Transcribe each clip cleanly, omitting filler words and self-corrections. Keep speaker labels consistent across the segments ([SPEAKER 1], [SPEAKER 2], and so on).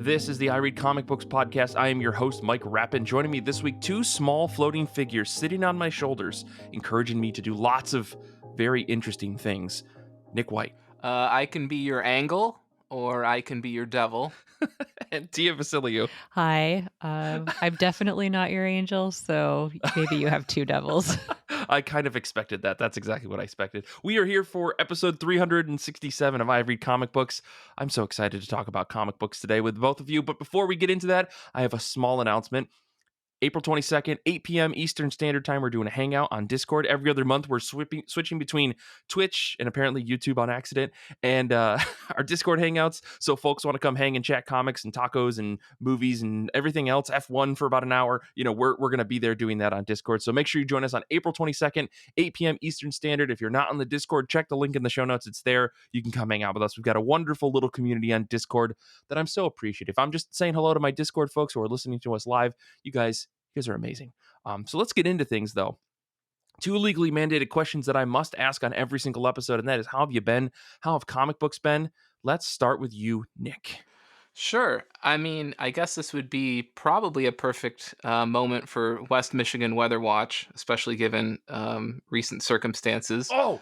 [SPEAKER 1] This is the I Read Comic Books podcast. I am your host, Mike Rapin. Joining me this week, two small floating figures sitting on my shoulders, encouraging me to do lots of very interesting things. Nick White.
[SPEAKER 2] I can be your angle, or I can be your devil.
[SPEAKER 1] And Tia Vassiliou.
[SPEAKER 3] Hi, I'm definitely not your angel, so maybe you have two devils.
[SPEAKER 1] I kind of expected that. That's exactly what I expected. We are here for episode 367 of I Read Comic Books. I'm so excited to talk about comic books today with both of you. But before we get into that, I have a small announcement. April 22nd, 8 p.m. Eastern Standard Time, we're doing a hangout on Discord. Every other month, we're switching between Twitch and apparently YouTube on accident and our Discord hangouts. So folks want to come hang and chat comics and tacos and movies and everything else, F1 for about an hour. You know, we're going to be there doing that on Discord. So make sure you join us on April 22nd, 8 p.m. Eastern Standard. If you're not on the Discord, check the link in the show notes. It's there. You can come hang out with us. We've got a wonderful little community on Discord that I'm so appreciative. I'm just saying hello to my Discord folks who are listening to us live. You guys are amazing. So let's get into things, though. Two legally mandated questions that I must ask on every single episode, and that is, how have you been? How have comic books been? Let's start with you, Nick.
[SPEAKER 2] Sure. I mean, I guess this would be probably a perfect moment for West Michigan Weather Watch, especially given recent circumstances.
[SPEAKER 1] Oh,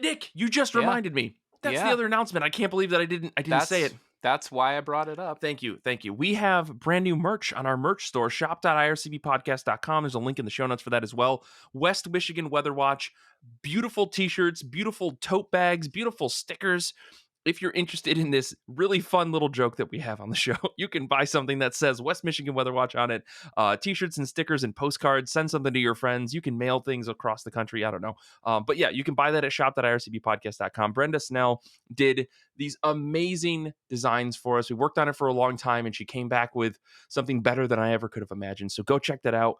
[SPEAKER 1] Nick, you just reminded me. That's the other announcement. I can't believe that I didn't say it.
[SPEAKER 2] That's why I brought it up.
[SPEAKER 1] Thank you. We have brand new merch on our merch store, shop.ircbpodcast.com. There's a link in the show notes for that as well. West Michigan Weather Watch, beautiful t-shirts, beautiful tote bags, beautiful stickers. If you're interested in this really fun little joke that we have on the show, you can buy something that says West Michigan Weather Watch on it. T-shirts and stickers and postcards. Send something to your friends. You can mail things across the country. I don't know. But yeah, you can buy that at shop.ircbpodcast.com. Brenda Snell did these amazing designs for us. We worked on it for a long time, and she came back with something better than I ever could have imagined. So go check that out.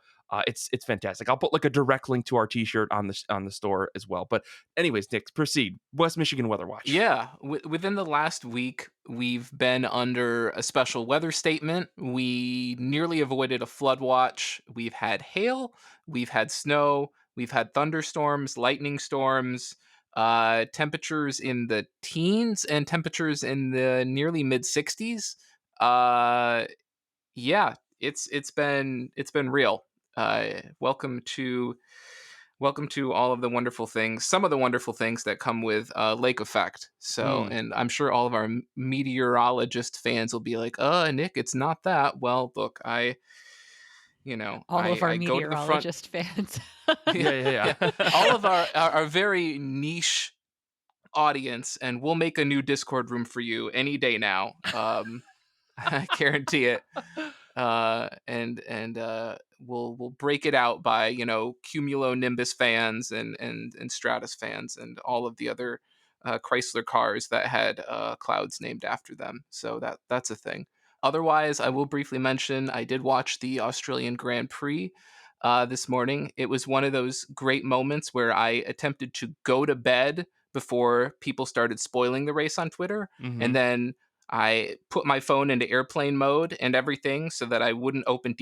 [SPEAKER 1] It's fantastic. I'll put like a direct link to our t-shirt on the store as well. But anyways, Nick, proceed. West Michigan Weather Watch.
[SPEAKER 2] Yeah. Within the last week, we've been under a special weather statement. We nearly avoided a flood watch. We've had hail. We've had snow. We've had thunderstorms, lightning storms, temperatures in the teens and temperatures in the nearly mid 60s. Yeah, it's been real. Welcome to all of the wonderful things, some of the wonderful things that come with lake effect. So, and I'm sure all of our meteorologist fans will be like, Nick, it's not that. Well, look,
[SPEAKER 3] all of our meteorologist fans.
[SPEAKER 2] Yeah. All of our very niche audience, and we'll make a new Discord room for you any day now. I guarantee it. And we'll break it out by cumulonimbus fans and stratus fans and all of the other Chrysler cars that had clouds named after them. So that's a thing. Otherwise, I will briefly mention I did watch the Australian Grand Prix this morning. It was one of those great moments where I attempted to go to bed before people started spoiling the race on Twitter, and then I put my phone into airplane mode and everything so that I wouldn't open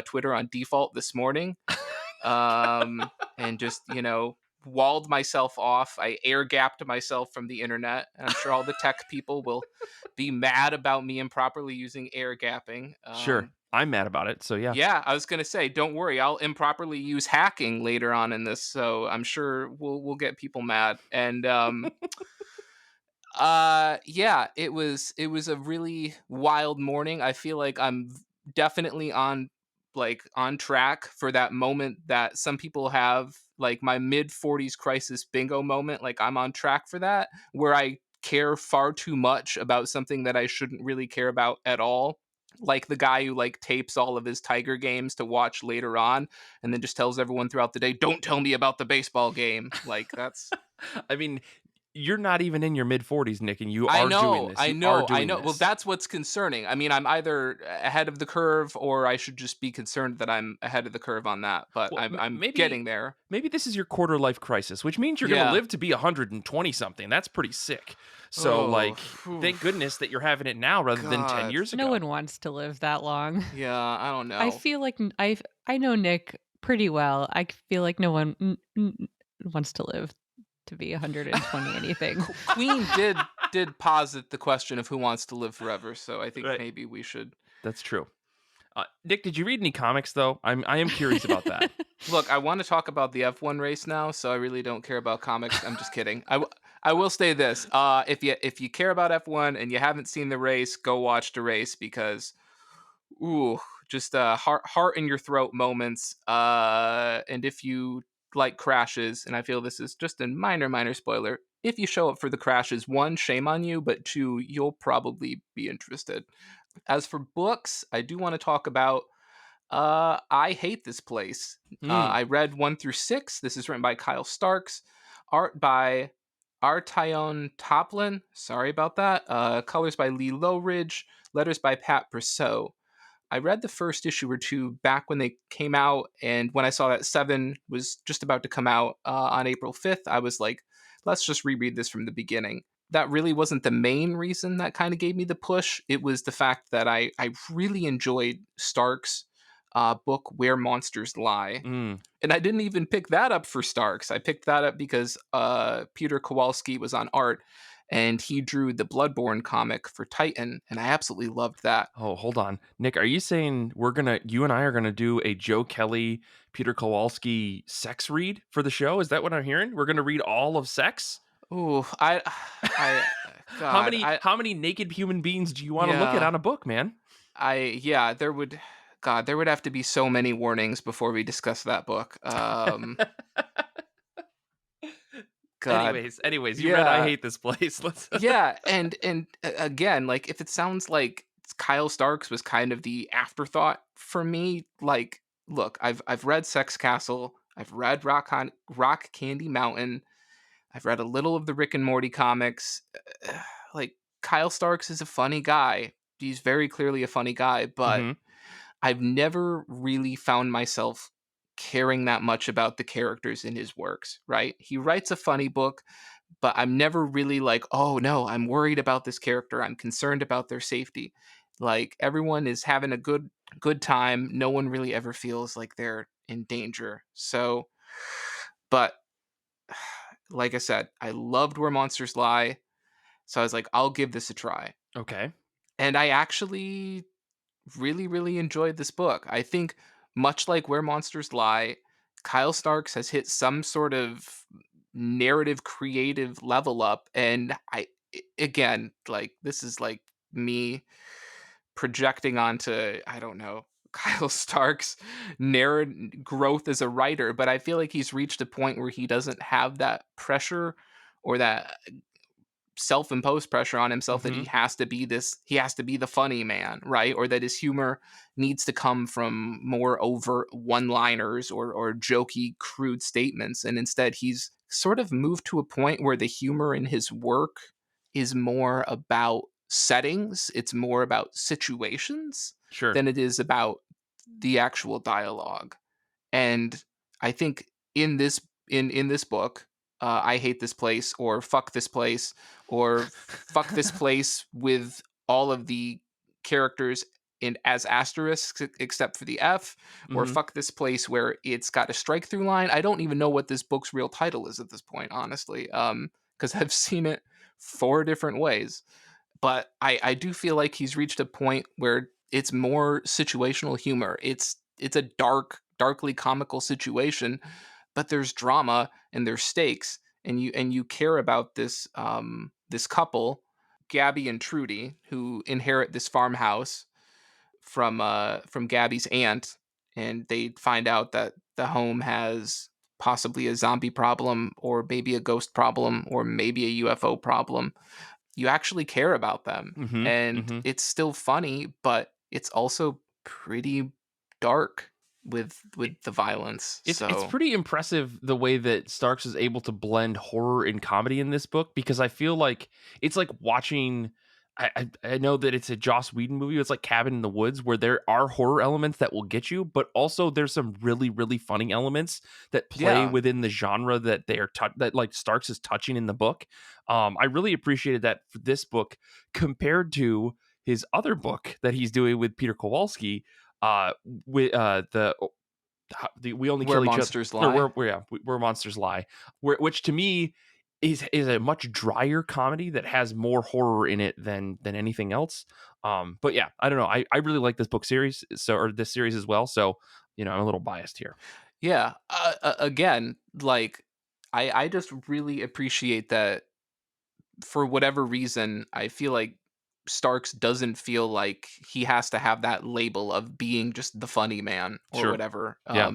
[SPEAKER 2] Twitter on default this morning, and just walled myself off. I air gapped myself from the internet, and I'm sure all the tech people will be mad about me improperly using air gapping.
[SPEAKER 1] Sure, I'm mad about it. So yeah.
[SPEAKER 2] Yeah, I was gonna say, don't worry, I'll improperly use hacking later on in this, so I'm sure we'll get people mad. And yeah, it was a really wild morning. I feel like I'm definitely on track for that moment that some people have, like my mid 40s crisis bingo moment. Like I'm on track for that, where I care far too much about something that I shouldn't really care about at all. Like the guy who tapes all of his Tiger games to watch later on and then just tells everyone throughout the day, don't tell me about the baseball game. Like that's
[SPEAKER 1] I mean, you're not even in your mid-40s, Nick, and you are doing this.
[SPEAKER 2] I know. Well, that's what's concerning. I mean, I'm either ahead of the curve, or I should just be concerned that I'm ahead of the curve on that. But I'm getting there.
[SPEAKER 1] Maybe this is your quarter-life crisis, which means you're going to live to be 120-something. That's pretty sick. So, thank goodness that you're having it now rather than 10 years ago.
[SPEAKER 3] No one wants to live that long.
[SPEAKER 2] Yeah, I don't know.
[SPEAKER 3] I feel like I know Nick pretty well. I feel like no one wants to live to be 120 anything.
[SPEAKER 2] Queen did did posit the question of who wants to live forever, so I think
[SPEAKER 1] Right.
[SPEAKER 2] maybe we should.
[SPEAKER 1] That's true. Nick, did you read any comics though? I am curious about that.
[SPEAKER 2] Look, I want to talk about the F1 race now, so I really don't care about comics. I'm just kidding. I will say this: if you care about F1 and you haven't seen the race, go watch the race because, ooh, just heart in your throat moments. And if you like crashes, and I feel this is just a minor spoiler. If you show up for the crashes, one, shame on you, but two, you'll probably be interested. As for books, I do want to talk about I Hate This Place.
[SPEAKER 1] Hmm.
[SPEAKER 2] I read 1 through 6. This is written by Kyle Starks, art by Artayon Toplin. Sorry about that. Colors by Lee Lowridge, letters by Pat Brosseau. I read the first issue or two back when they came out, and when I saw that 7 was just about to come out on April 5th, I was like, let's just reread this from the beginning. That really wasn't the main reason that kind of gave me the push. It was the fact that I really enjoyed Stark's book, Where Monsters Lie.
[SPEAKER 1] Mm.
[SPEAKER 2] And I didn't even pick that up for Starks. I picked that up because Peter Kowalski was on art and he drew the Bloodborne comic for Titan, and I absolutely loved that.
[SPEAKER 1] Oh, hold on, Nick. Are you saying you and I are gonna do a Joe Kelly, Peter Kowalski sex read for the show? Is that what I'm hearing? We're gonna read all of Sex?
[SPEAKER 2] Ooh, I,
[SPEAKER 1] How
[SPEAKER 2] God,
[SPEAKER 1] many how many naked human beings do you want to look at
[SPEAKER 2] yeah,
[SPEAKER 1] on a book, man?
[SPEAKER 2] yeah, there would have to be so many warnings before we discuss that book. God,
[SPEAKER 1] anyways, you read I
[SPEAKER 2] yeah,
[SPEAKER 1] Hate This Place. Let's
[SPEAKER 2] yeah, and again, like if it sounds like Kyle Starks was kind of the afterthought for me, like, look, I've read Sex Castle, I've read Rock Candy Mountain, I've read a little of the Rick and Morty comics. Like Kyle Starks is a funny guy. He's very clearly a funny guy, but
[SPEAKER 1] hmm
[SPEAKER 2] I've never really found myself caring that much about the characters in his works, right? He writes a funny book, but I'm never really like, oh no, I'm worried about this character. I'm concerned about their safety. Like everyone is having a good time. No one really ever feels like they're in danger. So, but like I said, I loved Where Monsters Lie. So I was like, I'll give this a try.
[SPEAKER 1] Okay.
[SPEAKER 2] And I actually really enjoyed this book. I think much like Where Monsters Lie, Kyle Starks has hit some sort of narrative creative level up, and again, like this is like me projecting onto, I don't know, Kyle Stark's narrative growth as a writer, but I feel like he's reached a point where he doesn't have that pressure or that self-imposed pressure on himself that
[SPEAKER 1] hmm
[SPEAKER 2] he has to be the funny man, right? Or that his humor needs to come from more overt one-liners or jokey crude statements, and instead he's sort of moved to a point where the humor in his work is more about settings, it's more about situations
[SPEAKER 1] Sure.
[SPEAKER 2] than it is about the actual dialogue. And I think in this in this book, I Hate This Place, or Fuck This Place, or Fuck This Place with all of the characters in as asterisks except for the F, or
[SPEAKER 1] hmm
[SPEAKER 2] Fuck This Place where it's got a strike through line. I don't even know what this book's real title is at this point, honestly, because I've seen it 4 different ways. But I do feel like he's reached a point where it's more situational humor. It's a darkly comical situation, but there's drama and there's stakes, and you care about this couple, Gabby and Trudy, who inherit this farmhouse from Gabby's aunt, and they find out that the home has possibly a zombie problem, or maybe a ghost problem, or maybe a UFO problem. You actually care about them,
[SPEAKER 1] hmm
[SPEAKER 2] and
[SPEAKER 1] hmm
[SPEAKER 2] it's still funny, but it's also pretty dark with the violence.
[SPEAKER 1] It's
[SPEAKER 2] So
[SPEAKER 1] pretty impressive the way that Starks is able to blend horror and comedy in this book, because I feel like it's like watching. I know that it's a Joss Whedon movie. It's like Cabin in the Woods, where there are horror elements that will get you, but also there's some really funny elements that play
[SPEAKER 2] yeah,
[SPEAKER 1] within the genre that they are that like Starks is touching in the book. I really appreciated that for this book compared to his other book that he's doing with Peter Kowalski. With the we only
[SPEAKER 2] where
[SPEAKER 1] kill each other,
[SPEAKER 2] monsters
[SPEAKER 1] or
[SPEAKER 2] lie.
[SPEAKER 1] where monsters lie, which to me is a much drier comedy that has more horror in it than anything else. But yeah, I don't know. I really like this book series, or this series as well. So I'm a little biased here.
[SPEAKER 2] Yeah. Again, like I just really appreciate that for whatever reason, I feel like Starks doesn't feel like he has to have that label of being just the funny man or
[SPEAKER 1] Sure.
[SPEAKER 2] whatever.
[SPEAKER 1] Yeah.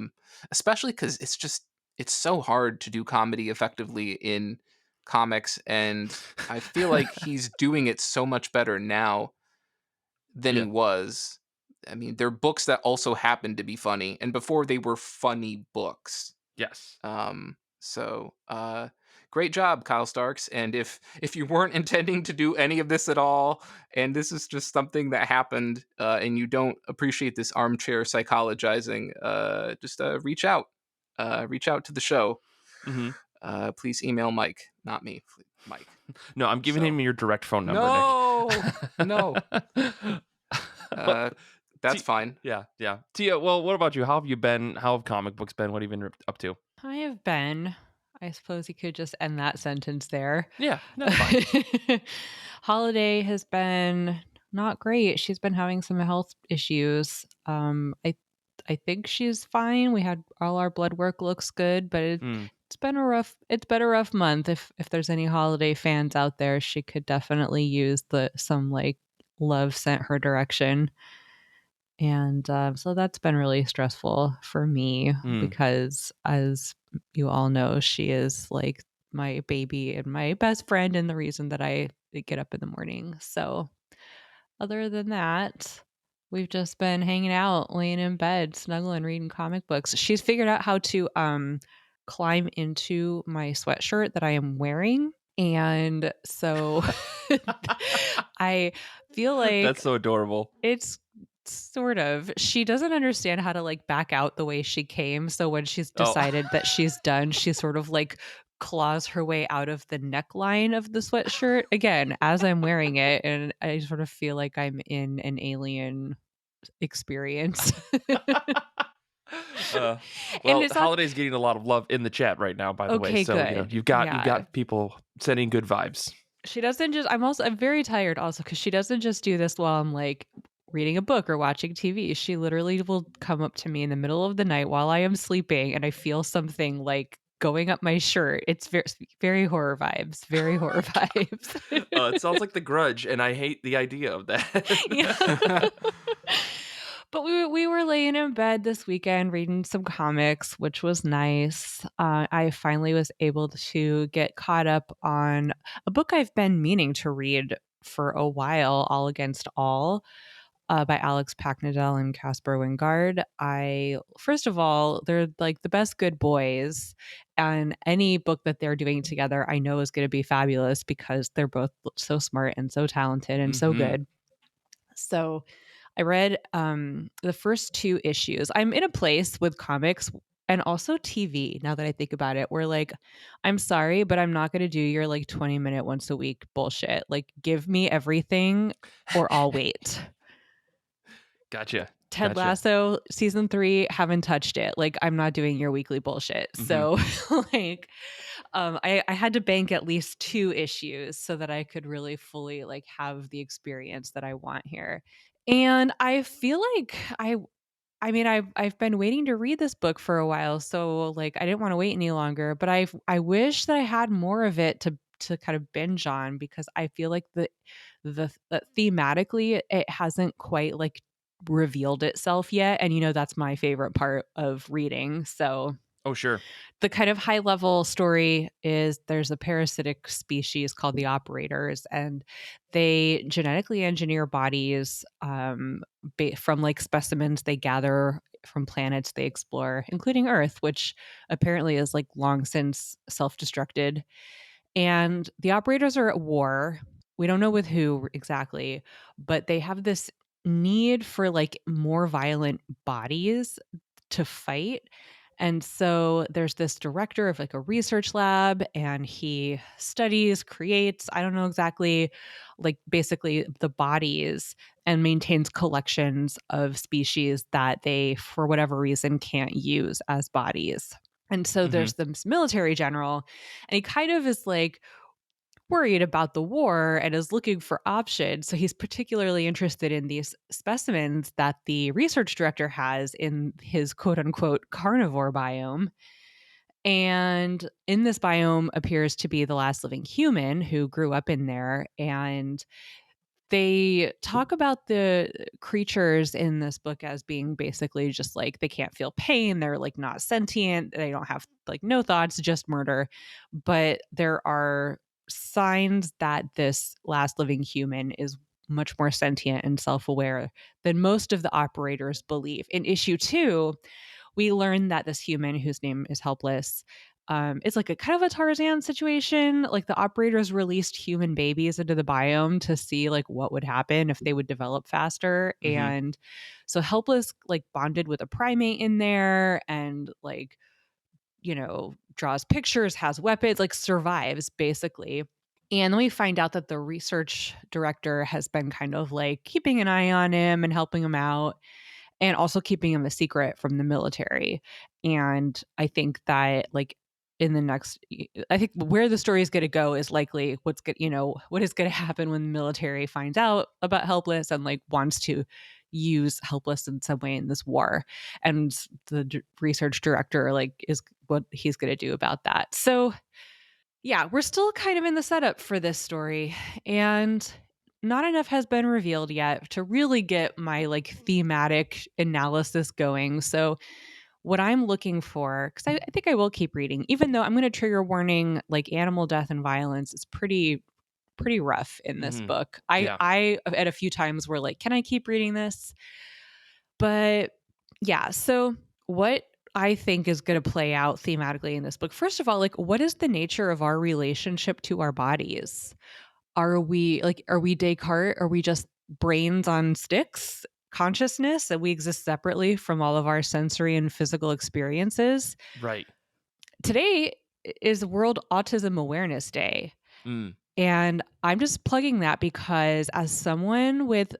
[SPEAKER 2] Especially because it's so hard to do comedy effectively in comics, and I feel like he's doing it so much better now than he
[SPEAKER 1] Yeah.
[SPEAKER 2] was. I mean, they're books that also happen to be funny, and before they were funny books.
[SPEAKER 1] Yes.
[SPEAKER 2] So great job, Kyle Starks. And if you weren't intending to do any of this at all, and this is just something that happened, and you don't appreciate this armchair psychologizing, just reach out to the show.
[SPEAKER 1] Hmm.
[SPEAKER 2] Please email Mike, not me, Mike.
[SPEAKER 1] No, I'm giving
[SPEAKER 2] So
[SPEAKER 1] him your direct phone number,
[SPEAKER 2] no, no,
[SPEAKER 1] Nick. But
[SPEAKER 2] uh, that's fine.
[SPEAKER 1] yeah, yeah. Tia, well, what about you? How have you been? How have comic books been? What have you been up to?
[SPEAKER 3] I have been. I suppose you could just end that sentence there.
[SPEAKER 1] Yeah, that's fine.
[SPEAKER 3] Holiday has been not great. She's been having some health issues. I think she's fine. We had all our blood work looks good, but
[SPEAKER 1] Hmm.
[SPEAKER 3] it's been a rough month. If there's any holiday fans out there, she could definitely use some like love sent her direction. And so that's been really stressful for me
[SPEAKER 1] Hmm.
[SPEAKER 3] because, as you all know, she is like my baby and my best friend, and the reason that I get up in the morning. So, other than that, we've just been hanging out, laying in bed, snuggling, reading comic books. She's figured out how to climb into my sweatshirt that I am wearing. And so I feel
[SPEAKER 1] That's
[SPEAKER 3] like
[SPEAKER 1] so adorable.
[SPEAKER 3] it's sort of. She doesn't understand how to like back out the way she came. So when she's
[SPEAKER 1] Oh.
[SPEAKER 3] decided that she's done, she sort of like claws her way out of the neckline of the sweatshirt again as I'm wearing it. And I sort of feel like I'm in an alien experience.
[SPEAKER 1] Uh,
[SPEAKER 3] And
[SPEAKER 1] well,
[SPEAKER 3] it's
[SPEAKER 1] the
[SPEAKER 3] not
[SPEAKER 1] holiday's getting a lot of love in the chat right now, by the way.
[SPEAKER 3] okay,
[SPEAKER 1] So
[SPEAKER 3] good.
[SPEAKER 1] you've
[SPEAKER 3] Yeah.
[SPEAKER 1] got people sending good vibes.
[SPEAKER 3] She doesn't just I'm very tired also because she doesn't just do this while I'm like reading a book or watching TV. She literally will come up to me in the middle of the night while I am sleeping and I feel something like going up my shirt. It's very horror vibes, very horror vibes.
[SPEAKER 1] It sounds like The Grudge, and I hate the idea of
[SPEAKER 3] Yeah.
[SPEAKER 1] that.
[SPEAKER 3] But we were laying in bed this weekend reading some comics, which was nice. I finally was able to get caught up on a book I've been meaning to read for a while, All Against All, by Alex Packnadel and Casper Wingard. First of all, they're like the best good boys, and any book that they're doing together, I know is going to be fabulous because they're both so smart and so talented and so
[SPEAKER 1] Hmm.
[SPEAKER 3] good. So I read the first two issues. I'm in a place with comics and also TV, now that I think about it, where like, I'm sorry, but I'm not going to do your like 20-minute once a week bullshit. Like, give me everything or I'll wait.
[SPEAKER 1] Gotcha.
[SPEAKER 3] Ted
[SPEAKER 1] Gotcha.
[SPEAKER 3] Lasso season 3, haven't touched it. Like, I'm not doing your weekly bullshit.
[SPEAKER 1] Mhm.
[SPEAKER 3] So like I had to bank at least 2 issues so that I could really fully like have the experience that I want here. And I feel like I mean I've been waiting to read this book for a while, so like I didn't want to wait any longer, but I wish that I had more of it to kind of binge on because I feel like that thematically it hasn't quite like revealed itself yet, and that's my favorite part of reading. So
[SPEAKER 1] Oh, sure.
[SPEAKER 3] the kind of high level story is there's a parasitic species called the operators, and they genetically engineer bodies from like specimens they gather from planets they explore, including Earth, which apparently is like long since self-destructed. And the operators are at war. We don't know with who exactly, but they have this need for like more violent bodies to fight. And so there's this director of like a research lab, and he studies, creates, I don't know exactly, like basically the bodies, and maintains collections of species that they, for whatever reason, can't use as bodies. And so
[SPEAKER 1] Mm-hmm.
[SPEAKER 3] there's this military general, and he kind of is like worried about the war and is looking for options. So he's particularly interested in these specimens that the research director has in his quote unquote carnivore biome. And in this biome appears to be the last living human who grew up in there. And they talk about the creatures in this book as being basically just like they can't feel pain. They're like not sentient. They don't have like no thoughts, just murder. But there are signs that this last living human is much more sentient and self aware than most of the operators believe. In issue 2, we learn that this human whose name is Helpless, it's like a kind of a Tarzan situation. Like the operators released human babies into the biome to see like what would happen if they would develop faster.
[SPEAKER 1] Mm-hmm.
[SPEAKER 3] And so Helpless like bonded with a primate in there and like, draws pictures, has weapons, like survives basically. And then we find out that the research director has been kind of like keeping an eye on him and helping him out and also keeping him a secret from the military. And I think that like in the next I think where the story is going to go is likely what is going to happen when the military finds out about Helpless and like wants to use Helpless in some way in this war. And the research director like is what he's going to do about that. So yeah, we're still kind of in the setup for this story, and not enough has been revealed yet to really get my like thematic analysis going. So, what I'm looking for, because I think I will keep reading, even though I'm going to trigger warning, like animal death and violence is pretty rough in this
[SPEAKER 1] Mm-hmm.
[SPEAKER 3] book.
[SPEAKER 1] Yeah.
[SPEAKER 3] I at a few times were like, can I keep reading this? But yeah, so what I think is going to play out thematically in this book, first of all, like, what is the nature of our relationship to our bodies? Are we Descartes? Are we just brains on sticks? Consciousness and we exist separately from all of our sensory and physical experiences.
[SPEAKER 1] Right.
[SPEAKER 3] Today is World Autism Awareness Day.
[SPEAKER 1] Mm.
[SPEAKER 3] And I'm just plugging that because, as someone with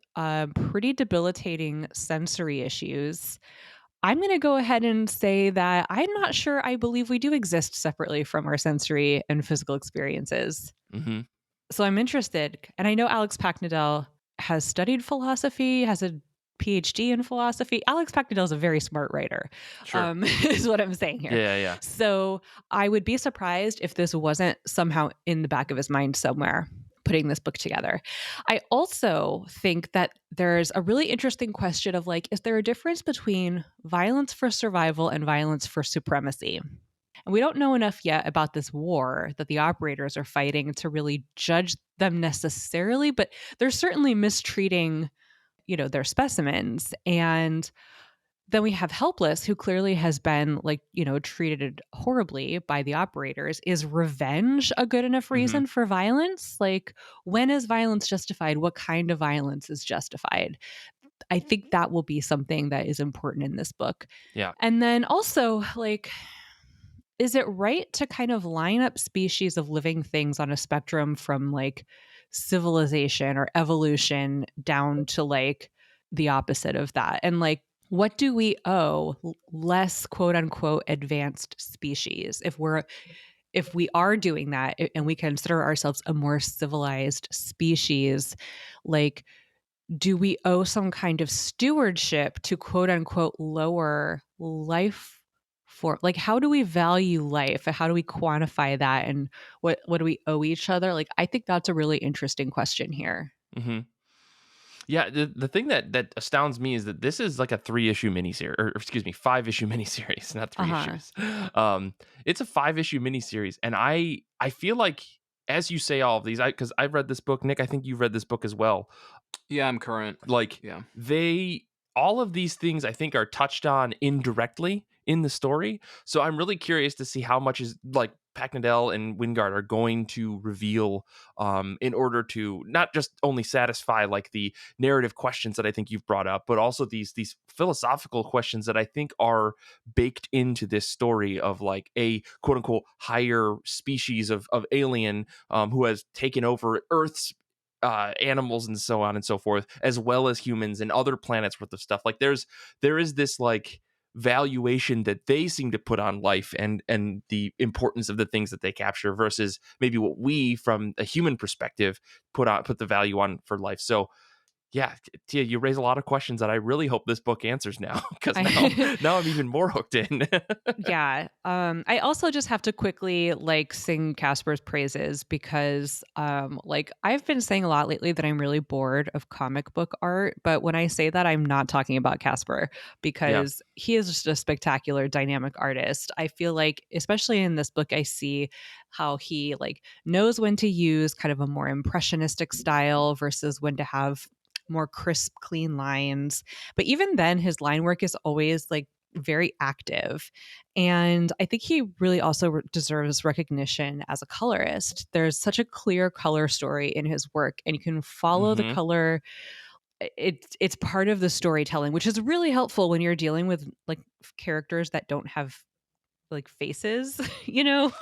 [SPEAKER 3] pretty debilitating sensory issues, I'm going to go ahead and say that I'm not sure I believe we do exist separately from our sensory and physical experiences.
[SPEAKER 1] Mm-hmm.
[SPEAKER 3] So I'm interested. And I know Alex Packnadel has studied philosophy, has a PhD in philosophy. Alex Packnadel is a very smart writer,
[SPEAKER 1] Sure.
[SPEAKER 3] is what I'm saying here.
[SPEAKER 1] Yeah, yeah.
[SPEAKER 3] So I would be surprised if this wasn't somehow in the back of his mind somewhere, putting this book together. I also think that there's a really interesting question of like, is there a difference between violence for survival and violence for supremacy? And we don't know enough yet about this war that the operators are fighting to really judge them necessarily, but they're certainly mistreating, their specimens. And then we have Helpless, who clearly has been like, treated horribly by the operators. Is revenge a good enough
[SPEAKER 1] Mm-hmm.
[SPEAKER 3] reason for violence? Like, when is violence justified? What kind of violence is justified? I think that will be something that is important in this book.
[SPEAKER 1] Yeah.
[SPEAKER 3] And then also, like, is it right to kind of line up species of living things on a spectrum from like civilization or evolution down to like the opposite of that? And like, what do we owe less quote unquote advanced species if we are doing that and we consider ourselves a more civilized species? Like, do we owe some kind of stewardship to quote unquote lower life form? Like, how do we value life? How do we quantify that? And what do we owe each other? Like, I think that's a really interesting question here.
[SPEAKER 1] Mm-hmm. Yeah, the thing that astounds me is that this is like a 3-issue miniseries, or excuse me, 5-issue miniseries, not 3
[SPEAKER 3] Uh-huh.
[SPEAKER 1] issues. It's a 5-issue miniseries, and I feel like as you say all of these, because I've read this book, Nick, I think you've read this book as well.
[SPEAKER 2] Yeah, I'm current.
[SPEAKER 1] Like
[SPEAKER 2] Yeah.
[SPEAKER 1] all of these things I think are touched on indirectly in the story. So I'm really curious to see how much is like Packnadel and Wingard are going to reveal in order to not just only satisfy like the narrative questions that I think you've brought up, but also these philosophical questions that I think are baked into this story of like a quote unquote higher species of alien who has taken over Earth's animals and so on and so forth, as well as humans and other planets worth of stuff. Like there is this like valuation that they seem to put on life and the importance of the things that they capture versus maybe what we from a human perspective put the value on for life. So yeah, Tia, you raise a lot of questions that I really hope this book answers now, because
[SPEAKER 3] I
[SPEAKER 1] now I'm even more hooked in.
[SPEAKER 3] Yeah. I also just have to quickly like sing Casper's praises because like I've been saying a lot lately that I'm really bored of comic book art, but when I say that I'm not talking about Casper
[SPEAKER 1] Yeah.
[SPEAKER 3] because he is just a spectacular dynamic artist. I feel like especially in this book I see how he like knows when to use kind of a more impressionistic style versus when to have more crisp clean lines. But even then his line work is always like very active. And I think he really also deserves recognition as a colorist. There's such a clear color story in his work, and you can follow the
[SPEAKER 1] Hmm.
[SPEAKER 3] color. It's part of the storytelling, which is really helpful when you're dealing with like characters that don't have like faces, you know?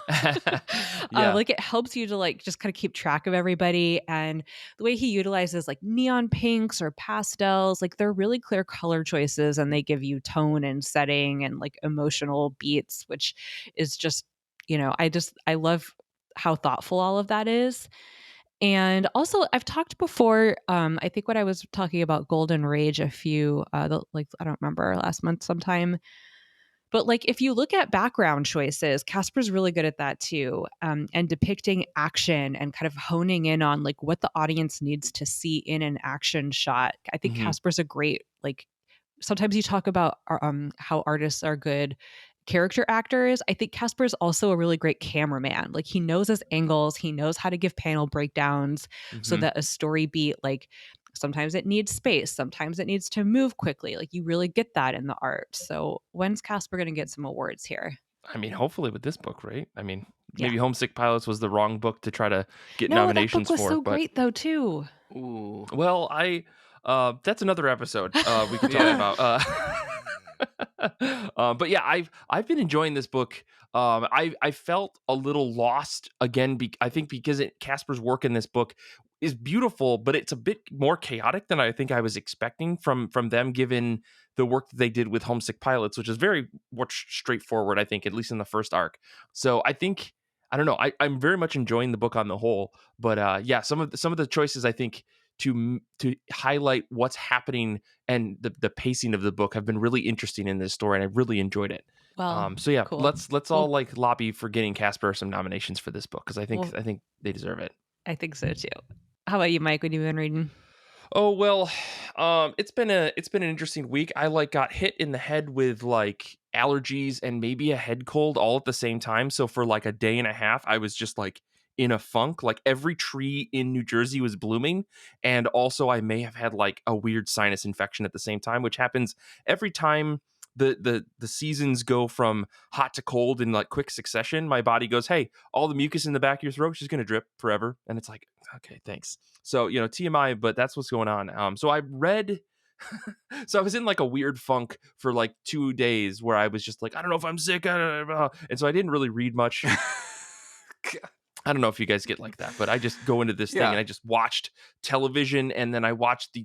[SPEAKER 1] Yeah.
[SPEAKER 3] Like it helps you to like just kind of keep track of everybody. And the way he utilizes like neon pinks or pastels, like they're really clear color choices and they give you tone and setting and like emotional beats, which is just, I love how thoughtful all of that is. And also, I've talked before. I think when I was talking about Golden Rage, I don't remember last month sometime, but like if you look at background choices, Casper's really good at that too, and depicting action and kind of honing in on like what the audience needs to see in an action shot. I think
[SPEAKER 1] Hmm.
[SPEAKER 3] Casper's a great like. Sometimes you talk about how artists are good character actors. I think Casper's also a really great cameraman. Like he knows his angles, he knows how to give panel breakdowns so
[SPEAKER 1] Hmm.
[SPEAKER 3] that a story beat like sometimes it needs space, sometimes it needs to move quickly. Like you really get that in the art. So when's Casper going to get some awards here?
[SPEAKER 1] I mean, hopefully with this book, right? I mean,
[SPEAKER 3] Yeah.
[SPEAKER 1] maybe Homesick Pilots was the wrong book to try to get
[SPEAKER 3] No, that book
[SPEAKER 1] nominations
[SPEAKER 3] was
[SPEAKER 1] for,
[SPEAKER 3] so
[SPEAKER 1] but
[SPEAKER 3] great though too.
[SPEAKER 2] Ooh.
[SPEAKER 1] well, that's another episode we could talk
[SPEAKER 2] Yeah.
[SPEAKER 1] about. But yeah, I've been enjoying this book. I felt a little lost again. I think because Casper's work in this book is beautiful, but it's a bit more chaotic than I think I was expecting from them, given the work that they did with Homesick Pilots, which is very much straightforward. I think, at least in the first arc. So I think. I don't know. I'm very much enjoying the book on the whole, but yeah, some of the choices I think to highlight what's happening and the pacing of the book have been really interesting in this story, and I really enjoyed it.
[SPEAKER 3] Well,
[SPEAKER 1] So yeah,
[SPEAKER 3] cool.
[SPEAKER 1] let's all
[SPEAKER 3] Well,
[SPEAKER 1] like lobby for getting Casper some nominations for this book, because
[SPEAKER 3] well,
[SPEAKER 1] I think they deserve it.
[SPEAKER 3] I think so too. How about you, Mike? What have you been reading?
[SPEAKER 1] Oh well, it's been an interesting week. I like got hit in the head with like allergies and maybe a head cold all at the same time. So for like a day and a half, I was just like in a funk. Like every tree in New Jersey was blooming, and also I may have had like a weird sinus infection at the same time, which happens every time the seasons go from hot to cold in like quick succession. My body goes, hey, all the mucus in the back of your throat is just gonna drip forever, and it's like, okay, thanks. So, TMI, but that's what's going on. So I read, so I was in like a weird funk for like 2 days where I was just like, I don't know if I'm sick. And so I didn't really read much. I don't know if you guys get like that, but I just go into this thing and
[SPEAKER 2] Yeah.
[SPEAKER 1] I just watched television, and then I watched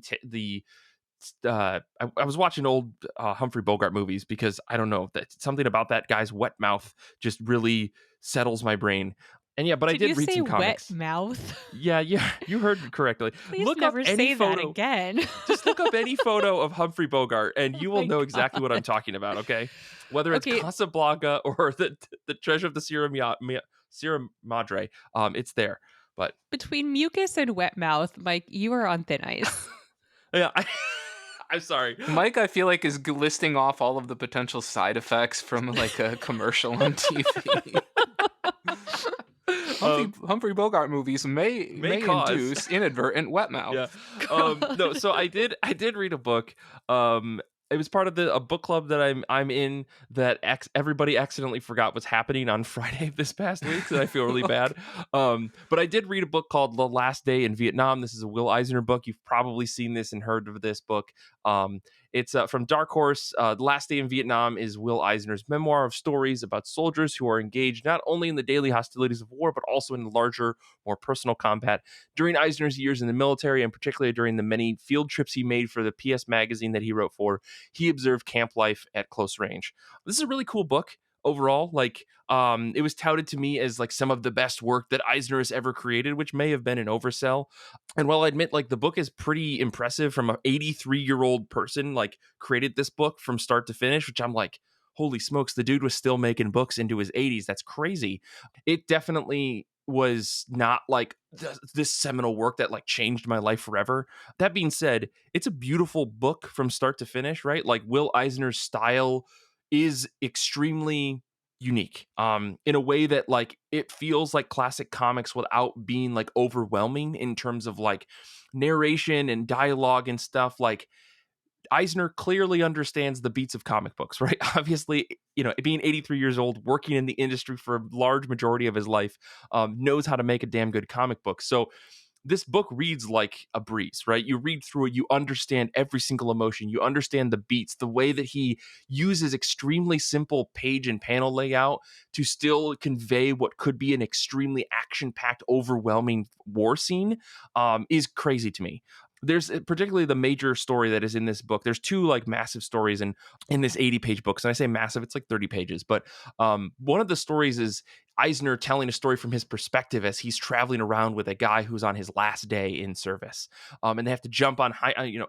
[SPEAKER 1] I was watching old Humphrey Bogart movies because I don't know that something about that guy's wet mouth just really settles my brain. And yeah, but I
[SPEAKER 3] Did you
[SPEAKER 1] did read
[SPEAKER 3] say
[SPEAKER 1] some
[SPEAKER 3] wet
[SPEAKER 1] comics.
[SPEAKER 3] mouth?
[SPEAKER 1] Yeah, yeah, you heard correctly.
[SPEAKER 3] Please
[SPEAKER 1] Look up
[SPEAKER 3] never
[SPEAKER 1] any
[SPEAKER 3] say that
[SPEAKER 1] photo.
[SPEAKER 3] again.
[SPEAKER 1] Just look up any photo of Humphrey Bogart, and
[SPEAKER 3] Oh
[SPEAKER 1] you will
[SPEAKER 3] my
[SPEAKER 1] know exactly what I'm
[SPEAKER 3] god.
[SPEAKER 1] talking about. Okay, whether it's
[SPEAKER 3] Okay,
[SPEAKER 1] Casablanca or the Treasure of the Sierra Madre, it's there. But
[SPEAKER 3] between mucus and wet mouth, Mike, you are on thin ice.
[SPEAKER 1] yeah, I'm sorry.
[SPEAKER 2] Mike, I feel like is listing off all of the potential side effects from like a commercial on TV. Humphrey Bogart movies
[SPEAKER 1] May
[SPEAKER 2] may
[SPEAKER 1] cause.
[SPEAKER 2] induce inadvertent wet
[SPEAKER 1] Yeah.
[SPEAKER 2] mouth.
[SPEAKER 1] No, so I did read a book. It was part of a book club that I'm in that everybody accidentally forgot was happening on Friday of this past week, so I feel really bad. But I did read a book called The Last Day in Vietnam. This is a Will Eisner book. You've probably seen this and heard of this book. It's from Dark Horse. The Last Day in Vietnam is Will Eisner's memoir of stories about soldiers who are engaged not only in the daily hostilities of war, but also in the larger, more personal combat. During Eisner's years in the military, and particularly during the many field trips he made for the PS magazine that he wrote for, he observed camp life at close range. This is a really cool book overall. Like, it was touted to me as like some of the best work that Eisner has ever created, which may have been an oversell. And while I admit, like, the book is pretty impressive from an 83-year-old person, like, created this book from start to finish, which I'm like, holy smokes, the dude was still making books into his 80s. That's crazy. It definitely was not like this seminal work that like changed my life forever. That being said, it's a beautiful book from start to finish, right? Like, Will Eisner's style is extremely unique, in a way that like it feels like classic comics without being like overwhelming in terms of like narration and dialogue and stuff. Like, Eisner clearly understands the beats of comic books, right? Obviously, being 83 years old, working in the industry for a large majority of his life, knows how to make a damn good comic book. So this book reads like a breeze, right? You read through it, you understand every single emotion, you understand the beats, the way that he uses extremely simple page and panel layout to still convey what could be an extremely action-packed, overwhelming war scene, is crazy to me. There's particularly the major story that is in this book. There's two like massive stories in this 80-page book. So I say massive, it's like 30 pages. But one of the stories is Eisner telling a story from his perspective as he's traveling around with a guy who's on his last day in service, and they have to jump on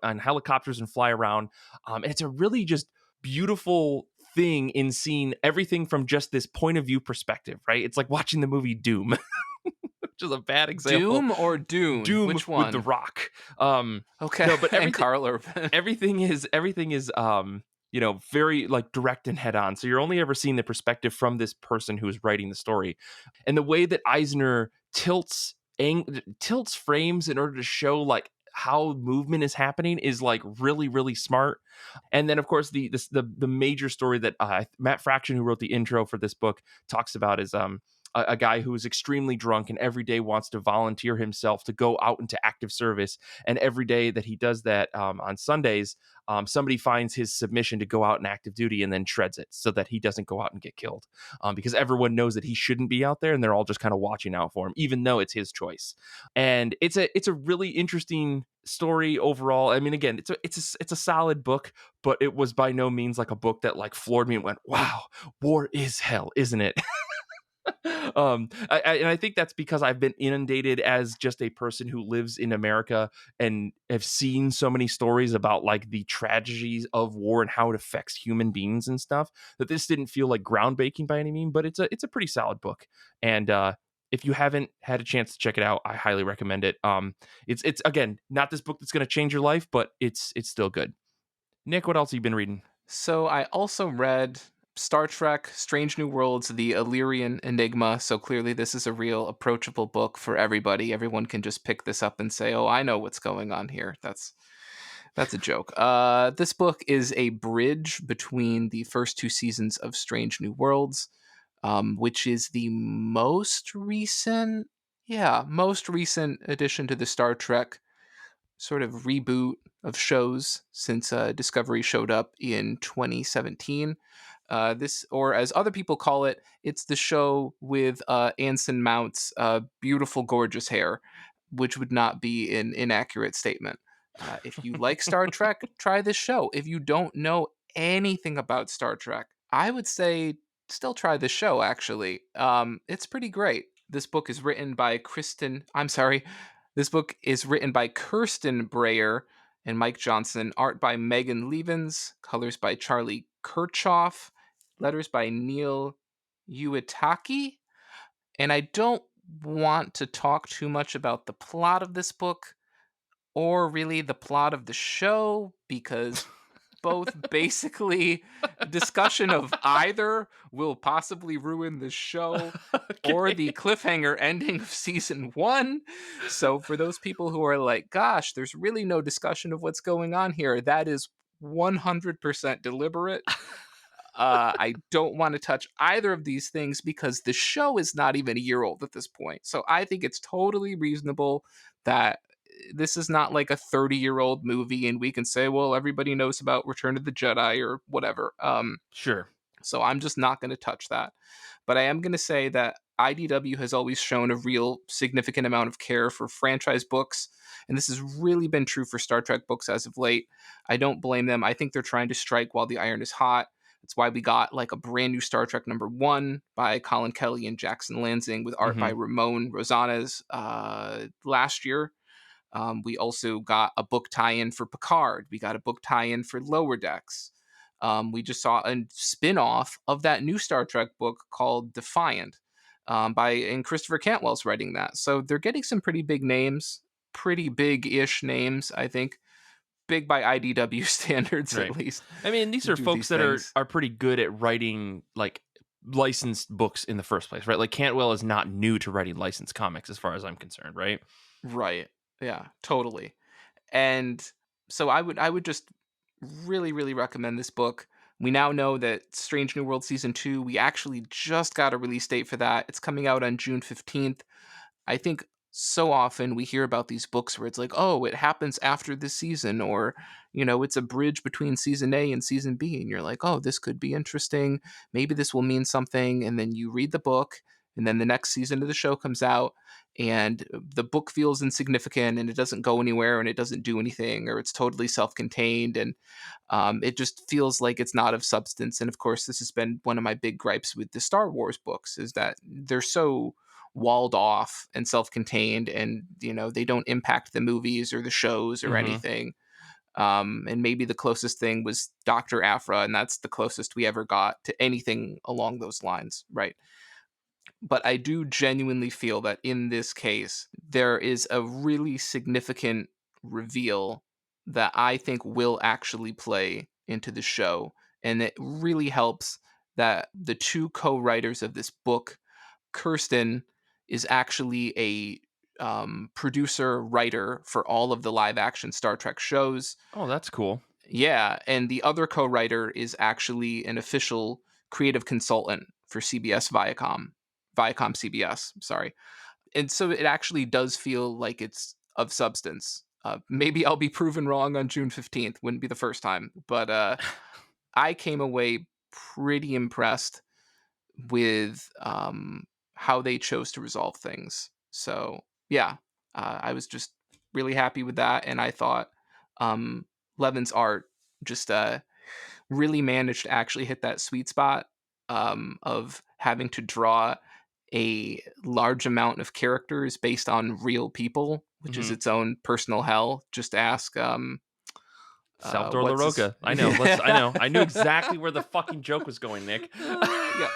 [SPEAKER 1] on helicopters and fly around. And it's a really just beautiful thing in seeing everything from just this point of view perspective, right? It's like watching the movie Doom, which is a bad example.
[SPEAKER 2] Doom or Dune?
[SPEAKER 1] Doom
[SPEAKER 2] Which
[SPEAKER 1] with The
[SPEAKER 2] one?
[SPEAKER 1] Rock.
[SPEAKER 2] Okay.
[SPEAKER 1] No, but
[SPEAKER 2] And Carl Urban.
[SPEAKER 1] everything is very like direct and head on. So you're only ever seeing the perspective from this person who is writing the story, and the way that Eisner tilts frames in order to show like how movement is happening is like really really smart. And then of course the major story that Matt Fraction, who wrote the intro for this book, talks about is a guy who is extremely drunk and every day wants to volunteer himself to go out into active service. And every day that he does that, on Sundays, somebody finds his submission to go out in active duty and then shreds it so that he doesn't go out and get killed, because everyone knows that he shouldn't be out there and they're all just kind of watching out for him, even though it's his choice. And it's a really interesting story overall. I mean, again, it's a solid book, but it was by no means like a book that like floored me and went, wow, war is hell, isn't it? And I think that's because I've been inundated as just a person who lives in America and have seen so many stories about like the tragedies of war and how it affects human beings and stuff, that this didn't feel like groundbreaking by any means, but it's a pretty solid book. And if you haven't had a chance to check it out, I highly recommend it. It's again not this book that's going to change your life, but it's still good. Nick, what else have you been reading?
[SPEAKER 2] So I also read Star Trek Strange New Worlds, The Illyrian Enigma. So clearly this is a real approachable book for everybody. Everyone can just pick this up and say, "Oh, I know what's going on here." That's a joke. This book is a bridge between the first two seasons of Strange New Worlds, which is the most recent addition to the Star Trek sort of reboot of shows since Discovery showed up in 2017. This, or as other people call it, it's the show with Anson Mount's beautiful, gorgeous hair, which would not be an inaccurate statement. If you like Star Trek, try this show. If you don't know anything about Star Trek, I would say still try this show, actually. It's pretty great. This book is written by this book is written by Kirsten Breyer and Mike Johnson, art by Megan Levens, colors by Charlie Kirchhoff, letters by Neil Uitaki. And I don't want to talk too much about the plot of this book or really the plot of the show, because both basically discussion of either will possibly ruin the show or the cliffhanger ending of season 1. So for those people who are like, gosh, there's really no discussion of what's going on here, that is 100% deliberate. I don't want to touch either of these things because the show is not even a year old at this point. So I think it's totally reasonable that this is not like a 30-year-old movie, and we can say, well, everybody knows about Return of the Jedi or whatever.
[SPEAKER 1] Sure.
[SPEAKER 2] So I'm just not going to touch that. But I am going to say that IDW has always shown a real significant amount of care for franchise books. And this has really been true for Star Trek books as of late. I don't blame them. I think they're trying to strike while the iron is hot. That's why we got like a brand new Star Trek #1 by Colin Kelly and Jackson Lansing with art by
[SPEAKER 1] Hmm.
[SPEAKER 2] Ramon Rosales last year. We also got a book tie-in for Picard. We got a book tie-in for Lower Decks. We just saw a spin-off of that new Star Trek book called Defiant, and Christopher Cantwell's writing that. So they're getting some pretty big names, pretty big-ish names, I think. Big by IDW standards, at
[SPEAKER 1] Right.
[SPEAKER 2] least,
[SPEAKER 1] I mean, these
[SPEAKER 2] to
[SPEAKER 1] are
[SPEAKER 2] do
[SPEAKER 1] folks
[SPEAKER 2] these
[SPEAKER 1] that
[SPEAKER 2] things.
[SPEAKER 1] are pretty good at writing like licensed books in the first place, right? Like Cantwell is not new to writing licensed comics as far as I'm concerned, right?
[SPEAKER 2] Right. Yeah, totally. And so I would just really, really recommend this book. We now know that Strange New World Season 2, we actually just got a release date for that. It's coming out on June 15th. I think so often we hear about these books where it's like, oh, it happens after this season, or, it's a bridge between season A and season B. And you're like, oh, this could be interesting. Maybe this will mean something. And then you read the book, and then the next season of the show comes out, and the book feels insignificant and it doesn't go anywhere and it doesn't do anything, or it's totally self contained. And it just feels like it's not of substance. And of course, this has been one of my big gripes with the Star Wars books, is that they're so walled off and self-contained, and they don't impact the movies or the shows or
[SPEAKER 1] Hmm.
[SPEAKER 2] anything. And maybe the closest thing was Dr. Aphra, and that's the closest we ever got to anything along those lines, right? But I do genuinely feel that in this case there is a really significant reveal that I think will actually play into the show, and it really helps that the two co-writers of this book, Kirsten, is actually a producer writer for all of the live action Star Trek shows.
[SPEAKER 1] Oh, that's cool.
[SPEAKER 2] Yeah, and the other co-writer is actually an official creative consultant for Viacom CBS. Sorry, and so it actually does feel like it's of substance. Maybe I'll be proven wrong on June 15th. Wouldn't be the first time, but I came away pretty impressed with how they chose to resolve things. So yeah, I was just really happy with that, and I thought um, Levin's art just really managed to actually hit that sweet spot of having to draw a large amount of characters based on real people, which is
[SPEAKER 1] Hmm.
[SPEAKER 2] its own personal hell. Just ask
[SPEAKER 1] Salvador
[SPEAKER 2] what's his
[SPEAKER 1] LaRocca. I know. I know. I knew exactly where the fucking joke was going, Nick.
[SPEAKER 2] yeah.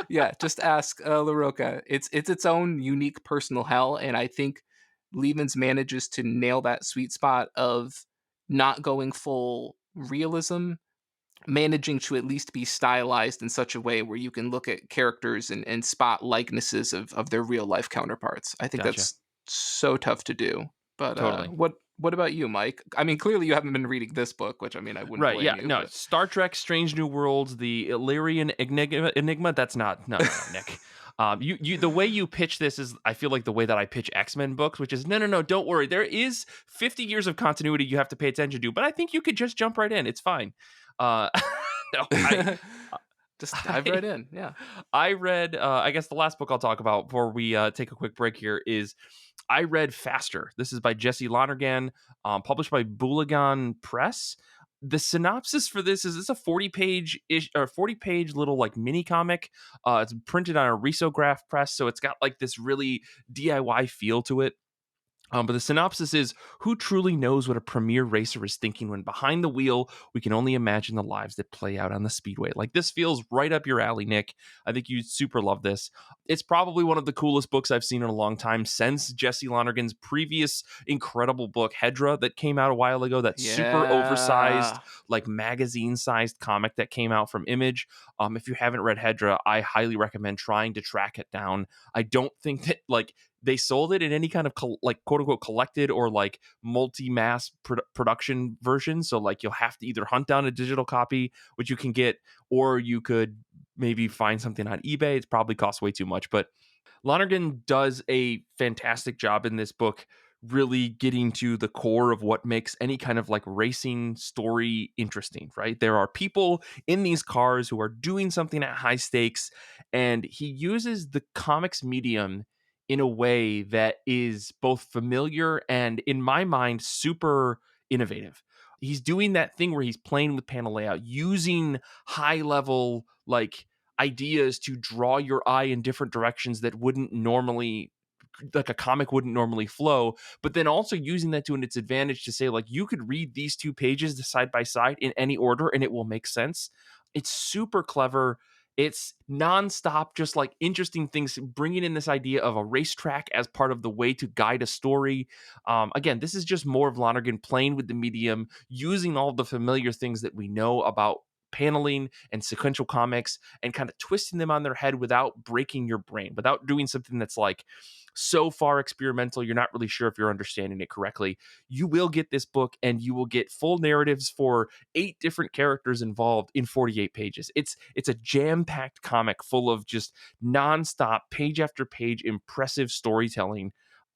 [SPEAKER 2] Yeah, just ask LaRocca. It's its own unique personal hell, and I think Levens manages to nail that sweet spot of not going full realism, managing to at least be stylized in such a way where you can look at characters and spot likenesses of their real life counterparts. I think
[SPEAKER 1] Gotcha.
[SPEAKER 2] that's so tough to do. But
[SPEAKER 1] Totally.
[SPEAKER 2] what about you, Mike? I mean, clearly you haven't been reading this book, which I mean, I wouldn't
[SPEAKER 1] Right.
[SPEAKER 2] blame
[SPEAKER 1] Yeah.
[SPEAKER 2] you,
[SPEAKER 1] No.
[SPEAKER 2] but
[SPEAKER 1] Star Trek: Strange New Worlds, the Illyrian Enigma. That's not. No. No. No. Nick. The way you pitch this is, I feel like the way that I pitch X-Men books, which is no. Don't worry. There is 50 years of continuity you have to pay attention to, but I think you could just jump right in. It's fine. Uh, no.
[SPEAKER 2] just dive
[SPEAKER 1] I
[SPEAKER 2] right in. Yeah.
[SPEAKER 1] I read. I guess the last book I'll talk about before we take a quick break here is I read Faster. This is by Jesse Lonergan, published by Boulagan Press. The synopsis for this is it's a 40-page ish or 40-page little like mini comic. It's printed on a risograph press, so it's got like this really DIY feel to it. But the synopsis is: who truly knows what a premier racer is thinking when behind the wheel? We can only imagine the lives that play out on the speedway. Like, this feels right up your alley, Nick. I think you super love this. It's probably one of the coolest books I've seen in a long time since Jesse Lonergan's previous incredible book, Hedra, that came out a while ago. That super oversized,
[SPEAKER 2] Yeah.
[SPEAKER 1] like magazine-sized comic that came out from Image. If you haven't read Hedra, I highly recommend trying to track it down. I don't think that like they sold it in any kind of like quote unquote collected or like multi-mass production version. So like you'll have to either hunt down a digital copy, which you can get, or you could maybe find something on eBay. It probably costs way too much, but Lonergan does a fantastic job in this book, really getting to the core of what makes any kind of like racing story interesting, right? There are people in these cars who are doing something at high stakes, and he uses the comics medium in a way that is both familiar and, in my mind, super innovative. He's doing that thing where he's playing with panel layout, using high level like ideas to draw your eye in different directions that wouldn't normally, like a comic wouldn't normally flow, but then also using that to its advantage to say, like, you could read these two pages side by side in any order and it will make sense. It's super clever. It's nonstop, just like interesting things, bringing in this idea of a racetrack as part of the way to guide a story. Again, this is just more of Lonergan playing with the medium, using all the familiar things that we know about paneling and sequential comics and kind of twisting them on their head without breaking your brain, without doing something that's like so far experimental you're not really sure if you're understanding it correctly. You will get this book and you will get full narratives for 8 different characters involved in 48 pages. It's a jam-packed comic full of just nonstop, page after page, impressive storytelling.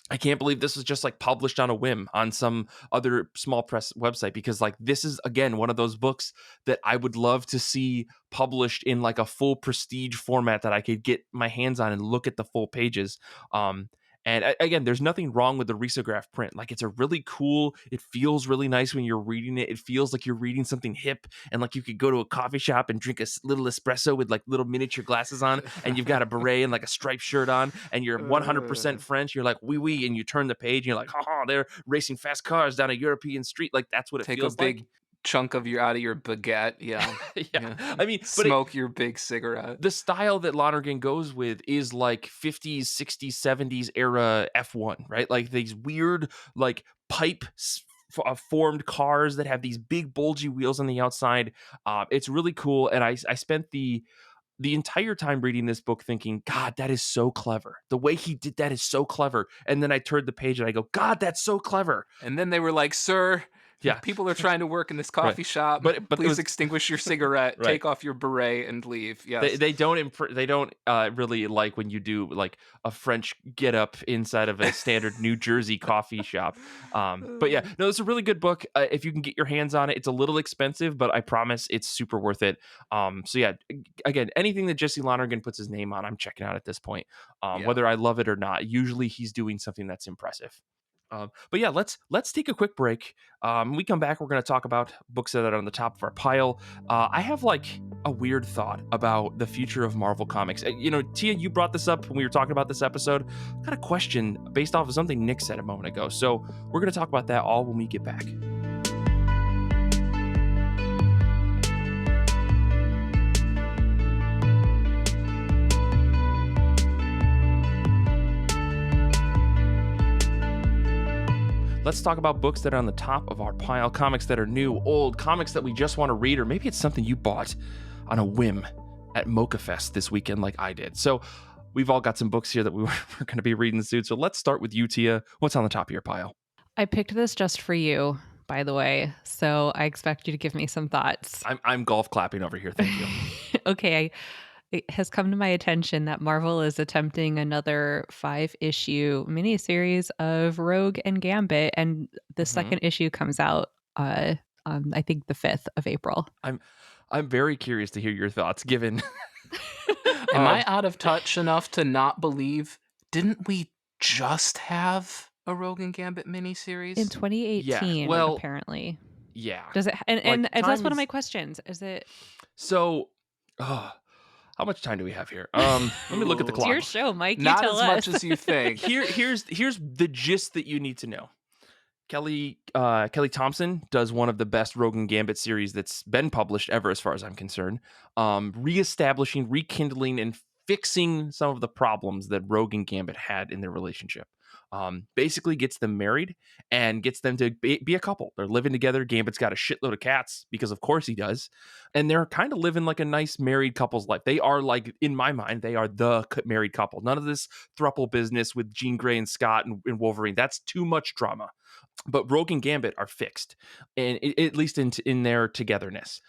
[SPEAKER 1] I can't believe this was just like published on a whim on some other small press website, because like this is again one of those books that I would love to see published in like a full prestige format that I could get my hands on and look at the full pages. Again, there's nothing wrong with the risograph print. Like, it's a really cool, it feels really nice when you're reading it. It feels like you're reading something hip and like you could go to a coffee shop and drink a little espresso with like little miniature glasses on, and you've got a beret and like a striped shirt on, and you're 100% French. You're like, oui, oui, and you turn the page and you're like, ha, they're racing fast cars down a European street. Like, that's what it
[SPEAKER 2] Take
[SPEAKER 1] feels
[SPEAKER 2] a big
[SPEAKER 1] like.
[SPEAKER 2] chunk of your out of your baguette. Yeah.
[SPEAKER 1] Yeah. I mean, but
[SPEAKER 2] smoke your big cigarette.
[SPEAKER 1] the style that Lonergan goes with is like 50s, 60s, 70s era F1, right? Like these weird, like pipe formed cars that have these big bulgy wheels on the outside. It's really cool. And I spent the entire time reading this book thinking, God, that is so clever. The way he did that is so clever. And then I turned the page and I go, God, that's so clever.
[SPEAKER 2] And then they were like, sir,
[SPEAKER 1] Yeah.
[SPEAKER 2] people are trying to work in this coffee shop.
[SPEAKER 1] But
[SPEAKER 2] please extinguish your cigarette,
[SPEAKER 1] Right.
[SPEAKER 2] take off your beret, and leave. Yes.
[SPEAKER 1] They don't really like when you do like a French get up inside of a standard New Jersey coffee shop. But yeah, no, it's a really good book. If you can get your hands on it, it's a little expensive, but I promise it's super worth it. So yeah, again, anything that Jesse Lonergan puts his name on, I'm checking out at this point. Whether I love it or not, usually he's doing something that's impressive. But yeah, let's take a quick break. When we come back, we're going to talk about books that are on the top of our pile. I have like a weird thought about the future of Marvel Comics. Tia, you brought this up when we were talking about this episode. I got a question based off of something Nick said a moment ago. So we're going to talk about that all when we get back. Let's talk about books that are on the top of our pile, comics that are new, old, comics that we just want to read, or maybe it's something you bought on a whim at Mocha Fest this weekend like I did. So we've all got some books here that we're going to be reading soon. So let's start with you, Tia. What's on the top of your pile?
[SPEAKER 3] I picked this just for you, by the way, so I expect you to give me some thoughts.
[SPEAKER 1] I'm golf clapping over here. Thank you.
[SPEAKER 3] Okay. It has come to my attention that Marvel is attempting another 5-issue miniseries of Rogue and Gambit, and the second issue comes out I think the 5th of April.
[SPEAKER 1] I'm very curious to hear your thoughts, given
[SPEAKER 2] Am I out of touch enough to not believe, didn't we just have a Rogue and Gambit miniseries?
[SPEAKER 3] In 2018,
[SPEAKER 1] well,
[SPEAKER 3] apparently.
[SPEAKER 1] Yeah.
[SPEAKER 3] Does it and that's one of my questions. Is it
[SPEAKER 1] so how much time do we have here? Let me look at the
[SPEAKER 3] It's
[SPEAKER 1] clock.
[SPEAKER 3] your show, Mike. You
[SPEAKER 2] Not
[SPEAKER 3] tell
[SPEAKER 2] as
[SPEAKER 3] us.
[SPEAKER 2] much as you think.
[SPEAKER 1] Here's the gist that you need to know. Kelly Thompson does one of the best Rogue and Gambit series that's been published ever, as far as I'm concerned. Reestablishing, rekindling, and fixing some of the problems that Rogue and Gambit had in their relationship. Basically gets them married and gets them to be a couple. They're living together. Gambit's got a shitload of cats because of course he does. And they're kind of living like a nice married couple's life. They are, like, in my mind, they are the married couple. None of this throuple business with Jean Grey and Scott and Wolverine. That's too much drama. but Rogue and Gambit are fixed, and at least in their togetherness.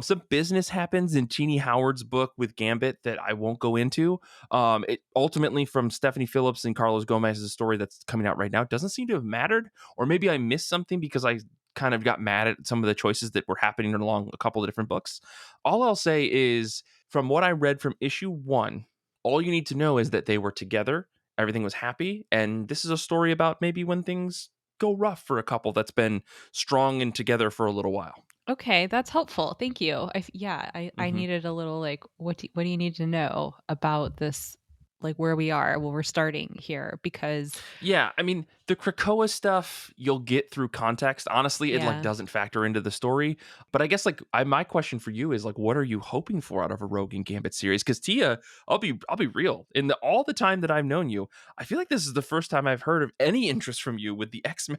[SPEAKER 1] Some business happens in Teenie Howard's book with Gambit that I won't go into. It ultimately, from Stephanie Phillips and Carlos Gomez's story that's coming out right now, doesn't seem to have mattered, or maybe I missed something because I kind of got mad at some of the choices that were happening along a couple of different books. All I'll say is, from what I read from issue 1, all you need to know is that they were together, everything was happy, and this is a story about maybe when things go rough for a couple that's been strong and together for a little while.
[SPEAKER 3] Okay, that's helpful. Thank you. I
[SPEAKER 1] hmm
[SPEAKER 3] needed a little like what do you need to know about this, like where we are, where we're starting here, because
[SPEAKER 1] Yeah, I mean, the Krakoa stuff you'll get through context. Honestly, it like
[SPEAKER 3] yeah.
[SPEAKER 1] doesn't factor into the story. But I guess like my question for you is like, what are you hoping for out of a Rogue and Gambit series? Because Tia, I'll be real. In all the time that I've known you, I feel like this is the first time I've heard of any interest from you with the X-Men.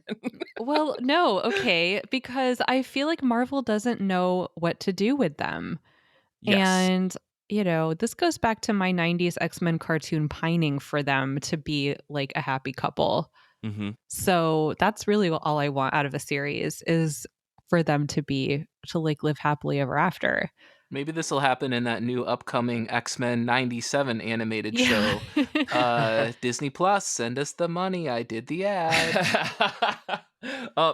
[SPEAKER 3] Well, no, okay, because I feel like Marvel doesn't know what to do with them.
[SPEAKER 1] Yes.
[SPEAKER 3] And, you know, this goes back to my 90s X-Men cartoon pining for them to be like a happy couple.
[SPEAKER 1] hmm
[SPEAKER 3] So that's really all I want out of a series is for them to like live happily ever after.
[SPEAKER 2] Maybe this will happen in that new upcoming X-Men 97 animated
[SPEAKER 3] Yeah.
[SPEAKER 2] show. Disney Plus, send us the money. I did the ad.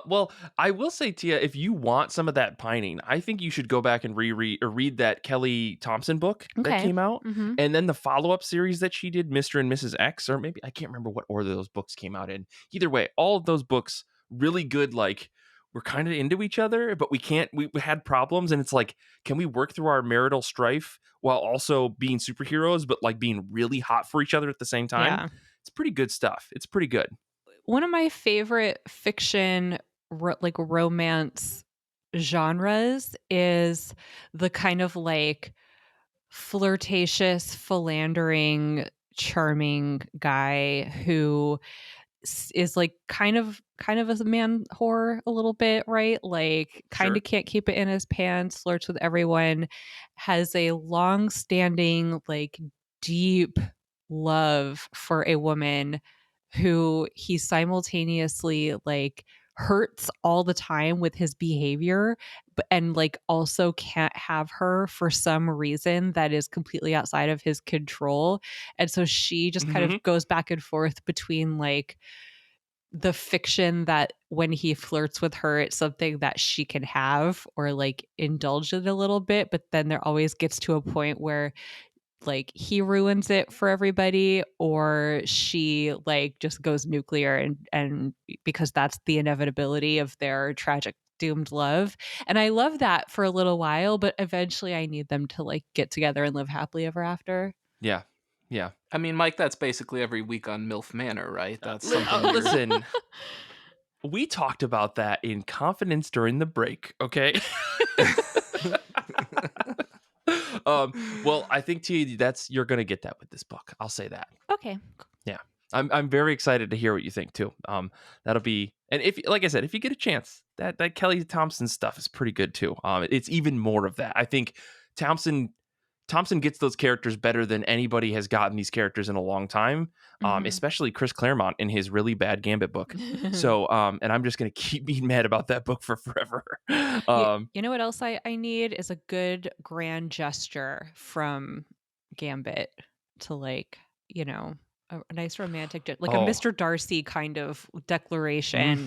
[SPEAKER 1] Well, I will say, Tia, if you want some of that pining, I think you should go back and reread or read that Kelly Thompson book that
[SPEAKER 3] Okay.
[SPEAKER 1] came out,
[SPEAKER 3] Mhm.
[SPEAKER 1] and then the follow-up series that she did, Mr. and Mrs. X, or maybe I can't remember what order those books came out in. Either way, all of those books really good. Like we're kind of into each other, but we can't. We had problems, and it's like, can we work through our marital strife while also being superheroes, but like being really hot for each other at the same time?
[SPEAKER 3] Yeah.
[SPEAKER 1] It's pretty good stuff. It's pretty good.
[SPEAKER 3] One of my favorite fiction like romance genres is the kind of like flirtatious, philandering, charming guy who is like kind of a man whore a little bit, right? Like kind
[SPEAKER 1] Sure.
[SPEAKER 3] of can't keep it in his pants, flirts with everyone, has a long-standing like deep love for a woman who he simultaneously like hurts all the time with his behavior, but and like also can't have her for some reason that is completely outside of his control. And so she just kind of
[SPEAKER 1] hmm
[SPEAKER 3] goes back and forth between like the fiction that when he flirts with her, it's something that she can have or like indulge in a little bit. But then there always gets to a point where like he ruins it for everybody or she like just goes nuclear and because that's the inevitability of their tragic doomed love. And I love that for a little while, but eventually I need them to like get together and live happily ever after.
[SPEAKER 1] Yeah. Yeah.
[SPEAKER 2] I mean, Mike, that's basically every week on MILF Manor, right? That's something you're.
[SPEAKER 1] Listen, we talked about that in confidence during the break, okay? Well, I think T that's you're gonna get that with this book. I'll say that.
[SPEAKER 3] Okay.
[SPEAKER 1] Yeah. I'm very excited to hear what you think too. That'll be and if like I said, if you get a chance, that Kelly Thompson stuff is pretty good too. It's even more of that. I think Thompson Thompson gets those characters better than anybody has gotten these characters in a long time,
[SPEAKER 3] Mhm.
[SPEAKER 1] especially Chris Claremont in his really bad Gambit book. So, and I'm just going to keep being mad about that book for forever.
[SPEAKER 3] you,
[SPEAKER 1] um,
[SPEAKER 3] you know what else I need is a good grand gesture from Gambit to like, you know, a nice romantic like a
[SPEAKER 1] oh,
[SPEAKER 3] Mr. Darcy kind of declaration.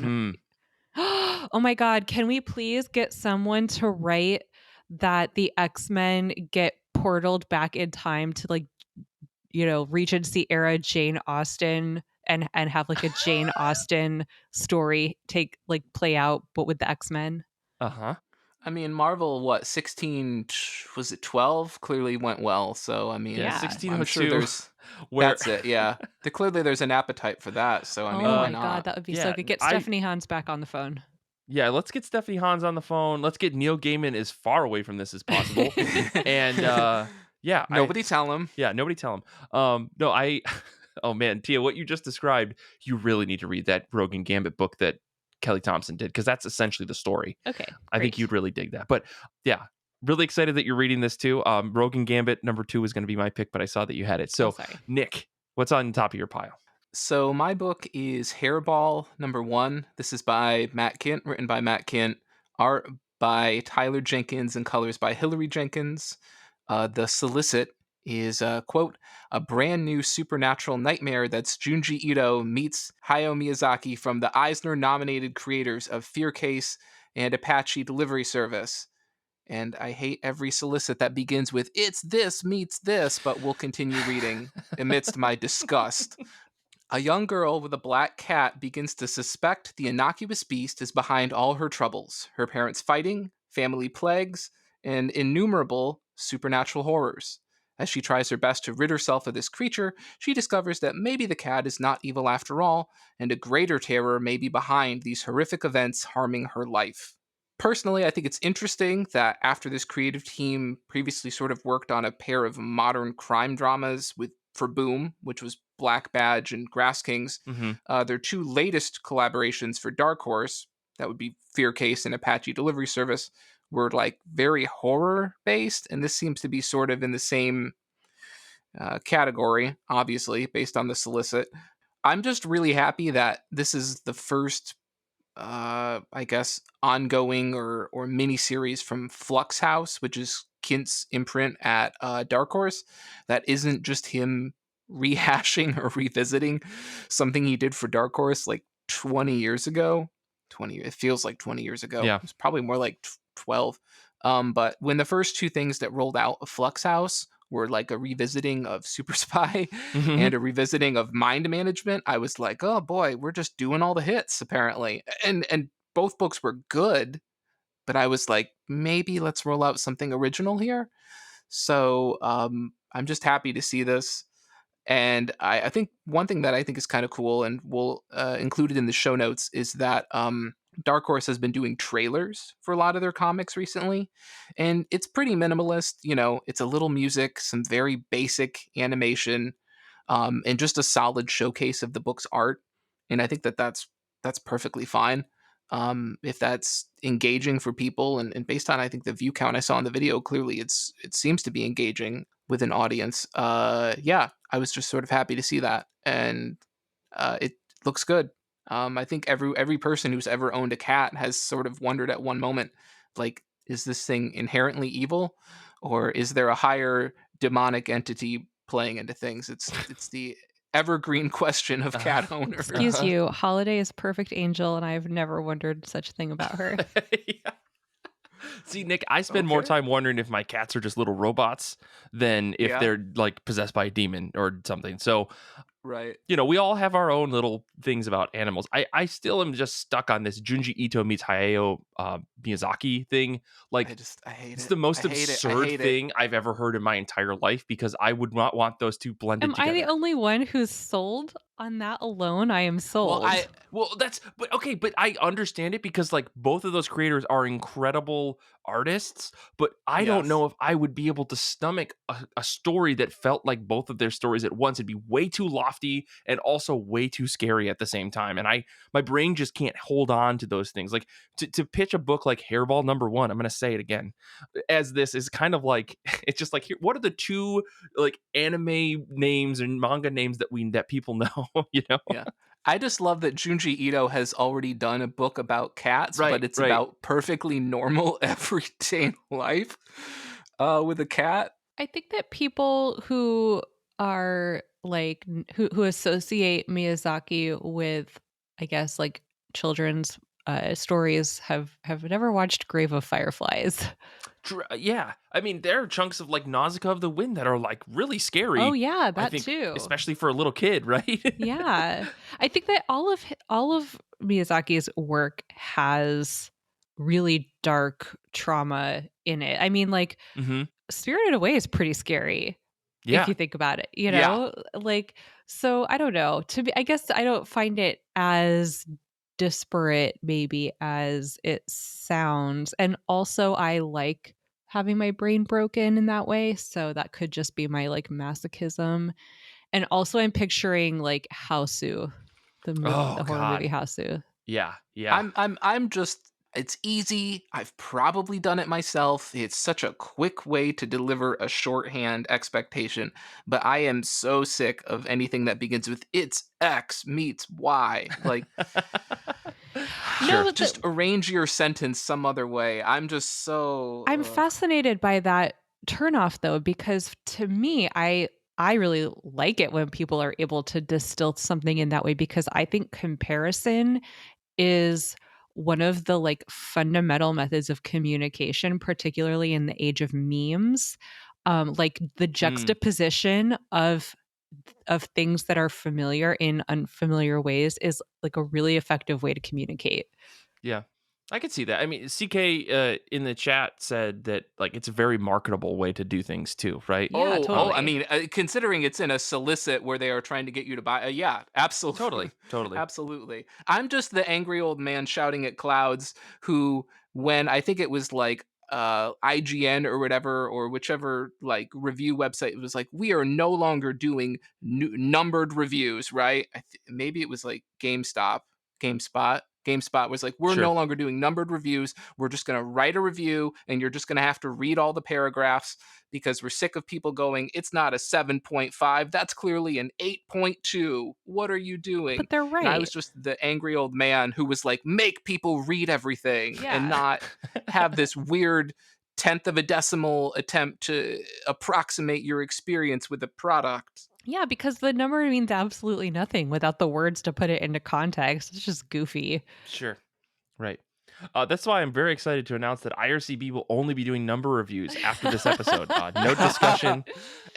[SPEAKER 1] hmm
[SPEAKER 3] Oh my god, can we please get someone to write that the X-Men get portaled back in time to like, you know, Regency era Jane Austen and have like a Jane Austen story take like play out but with the X-Men?
[SPEAKER 1] uh huh,
[SPEAKER 2] I mean, Marvel, what, 16, was it 12? Clearly went well. So, I
[SPEAKER 1] yeah,
[SPEAKER 2] mean,
[SPEAKER 3] Yeah.
[SPEAKER 2] I'm sure
[SPEAKER 1] 1602,
[SPEAKER 2] there's,
[SPEAKER 1] where,
[SPEAKER 2] that's it. Yeah. Clearly there's an appetite for that. So, I mean,
[SPEAKER 3] Oh
[SPEAKER 2] why
[SPEAKER 1] uh,
[SPEAKER 3] my god,
[SPEAKER 2] not?
[SPEAKER 3] that would be so
[SPEAKER 1] yeah,
[SPEAKER 3] good. Get
[SPEAKER 1] I
[SPEAKER 3] Stephanie Hans back on the phone.
[SPEAKER 1] yeah, let's get Stephanie Hans on the phone. Let's get Neil Gaiman as far away from this as possible, and yeah,
[SPEAKER 2] Nobody tell him.
[SPEAKER 1] yeah, nobody tell him. No, oh man, Tia, what you just described, you really need to read that Rogan Gambit book that Kelly Thompson did because that's essentially the story.
[SPEAKER 3] Okay,
[SPEAKER 1] I think
[SPEAKER 3] great.
[SPEAKER 1] you'd really dig that. But yeah, really excited that you're reading this too. Rogan Gambit number 2 is going to be my pick, but I saw that you had it.
[SPEAKER 3] Oh,
[SPEAKER 1] So
[SPEAKER 3] sorry.
[SPEAKER 1] Nick, what's on top of your pile?
[SPEAKER 2] So my book is Hairball #1. This is by Matt Kint, written by Matt Kint, art by Tyler Jenkins, and colors by Hilary Jenkins. The solicit is, quote, a brand new supernatural nightmare that's Junji Ito meets Hayao Miyazaki from the Eisner-nominated creators of Fear Case and Apache Delivery Service. And I hate every solicit that begins with, it's this meets this, but we'll continue reading amidst my disgust. A young girl with a black cat begins to suspect the innocuous beast is behind all her troubles, her parents' fighting, family plagues, and innumerable supernatural horrors. As she tries her best to rid herself of this creature, she discovers that maybe the cat is not evil after all, and a greater terror may be behind these horrific events harming her life. Personally, I think it's interesting that after this creative team previously sort of worked on a pair of modern crime dramas with for Boom, which was Black Badge and Grass Kings,
[SPEAKER 1] Hmm.
[SPEAKER 2] their two latest collaborations for Dark Horse, that would be Fear Case and Apache Delivery Service, were like very horror based, and this seems to be sort of in the same category, obviously, based on the solicit. I'm just really happy that this is the first I guess ongoing or mini series from Flux House, which is Kint's imprint at Dark Horse, that isn't just him rehashing or revisiting something he did for Dark Horse like 20 years ago. 20, it feels like 20 years ago.
[SPEAKER 1] Yeah.
[SPEAKER 2] It's probably more like 12. But when the first two things that rolled out of Flux House were like a revisiting of Super Spy
[SPEAKER 1] Hmm.
[SPEAKER 2] and a revisiting of Mind Management, I was like, oh boy, we're just doing all the hits apparently. And both books were good, but I was like, maybe let's roll out something original here. So I'm just happy to see this. And I think one thing that I think is kind of cool, and we'll include it in the show notes, is that Dark Horse has been doing trailers for a lot of their comics recently. And it's pretty minimalist. You know, it's a little music, some very basic animation, and just a solid showcase of the book's art. And I think that that's perfectly fine. If that's engaging for people, and based on I think the view count I saw in the video, clearly it seems to be engaging with an audience. Yeah, I was just sort of happy to see that, and it looks good. I think every person who's ever owned a cat has sort of wondered at one moment, like, is this thing inherently evil, or is there a higher demonic entity playing into things? It's the evergreen question of
[SPEAKER 1] Uh,
[SPEAKER 2] cat owners.
[SPEAKER 3] Excuse you, Holiday is a perfect angel, and I've never wondered such a thing about her.
[SPEAKER 1] Yeah. See, Nick, I spend more
[SPEAKER 2] Okay.
[SPEAKER 1] time wondering if my cats are just little robots than if
[SPEAKER 2] Yeah.
[SPEAKER 1] they're like possessed by a demon or something. So,
[SPEAKER 2] Right.
[SPEAKER 1] we all have our own little things about animals. I still am just stuck on this Junji Ito meets Hayao Miyazaki thing. Like,
[SPEAKER 2] I hate
[SPEAKER 1] it's
[SPEAKER 2] it.
[SPEAKER 1] the most
[SPEAKER 2] I hate it. I
[SPEAKER 1] absurd
[SPEAKER 2] hate it.
[SPEAKER 1] thing I've ever heard in my entire life because I would not want those two blended
[SPEAKER 3] Am I the
[SPEAKER 1] together.
[SPEAKER 3] only one who's sold on that alone? I am
[SPEAKER 2] Well,
[SPEAKER 3] sold.
[SPEAKER 1] But okay, but I understand it because like both of those creators are incredible artists, but I don't
[SPEAKER 2] yes.
[SPEAKER 1] know if I would be able to stomach a story that felt like both of their stories at once. It'd be way too lofty and also way too scary at the same time. And my brain just can't hold on to those things. Like to pitch a book like Hairball #1, I'm gonna say it again, as this is kind of like it's just like here, what are the two like anime names and manga names that people know, you know?
[SPEAKER 2] Yeah. I just love that Junji Ito has already done a book about cats,
[SPEAKER 1] Right,
[SPEAKER 2] but it's
[SPEAKER 1] right.
[SPEAKER 2] about perfectly normal everyday life with a cat.
[SPEAKER 3] I think that people who are like who associate Miyazaki with, I guess, like children's stories have never watched Grave of Fireflies.
[SPEAKER 1] Yeah, I mean, there are chunks of like Nausicaa of the Wind that are like really
[SPEAKER 3] Oh
[SPEAKER 1] scary.
[SPEAKER 3] yeah,
[SPEAKER 1] I
[SPEAKER 3] that
[SPEAKER 1] think,
[SPEAKER 3] too.
[SPEAKER 1] especially for a little kid, right?
[SPEAKER 3] Yeah. I think that all of Miyazaki's work has really dark trauma in it. I mean, like
[SPEAKER 1] Hmm.
[SPEAKER 3] Spirited Away is pretty scary if
[SPEAKER 1] Yeah,
[SPEAKER 3] you think about it, you
[SPEAKER 2] Yeah.
[SPEAKER 3] know? Like, so I don't know. To be I guess I don't find it as disparate maybe as it sounds. And also I like having my brain broken in that way, so that could just be my like masochism. And also I'm picturing like Hausu, the
[SPEAKER 1] Oh
[SPEAKER 3] horror movie
[SPEAKER 1] God.
[SPEAKER 3] Hausu.
[SPEAKER 1] Yeah, yeah.
[SPEAKER 2] I'm just It's easy. I've probably done it myself. It's such a quick way to deliver a shorthand expectation, but I am so sick of anything that begins with "it's X meets Y." Like,
[SPEAKER 3] No,
[SPEAKER 1] Sure.
[SPEAKER 2] just arrange your sentence some other way. I'm just so
[SPEAKER 3] I'm fascinated by that turnoff though, because to me, I really like it when people are able to distill something in that way because I think comparison is one of the like fundamental methods of communication, particularly in the age of memes. Like the
[SPEAKER 1] Mm,
[SPEAKER 3] juxtaposition of things that are familiar in unfamiliar ways is like a really effective way to communicate.
[SPEAKER 1] yeah. I could see that. I mean, CK in the chat said that like it's a very marketable way to do things too, right?
[SPEAKER 3] Yeah,
[SPEAKER 2] I
[SPEAKER 3] totally.
[SPEAKER 2] mean, considering it's in a solicit where they are trying to get you to buy, yeah, absolutely,
[SPEAKER 1] Totally. Totally.
[SPEAKER 2] absolutely. I'm just the angry old man shouting at clouds who, when I think it was like IGN or whatever, or whichever like review website, it was like, we are no longer doing numbered reviews, right? Maybe it was like GameSpot. GameSpot was like, we're
[SPEAKER 1] Sure.
[SPEAKER 2] no longer doing numbered reviews. We're just going to write a review and you're just going to have to read all the paragraphs because we're sick of people going, it's not a 7.5. That's clearly an 8.2. What are you doing?
[SPEAKER 3] But they're
[SPEAKER 2] And I
[SPEAKER 3] right.
[SPEAKER 2] was just the angry old man who was like, make people read everything and
[SPEAKER 3] Yeah.
[SPEAKER 2] not have this weird tenth of a decimal attempt to approximate your experience with the product.
[SPEAKER 3] Yeah, because the number means absolutely nothing without the words to put it into context. It's just goofy.
[SPEAKER 1] Sure. Right. That's why I'm very excited to announce that IRCB will only be doing number reviews after this episode. No discussion.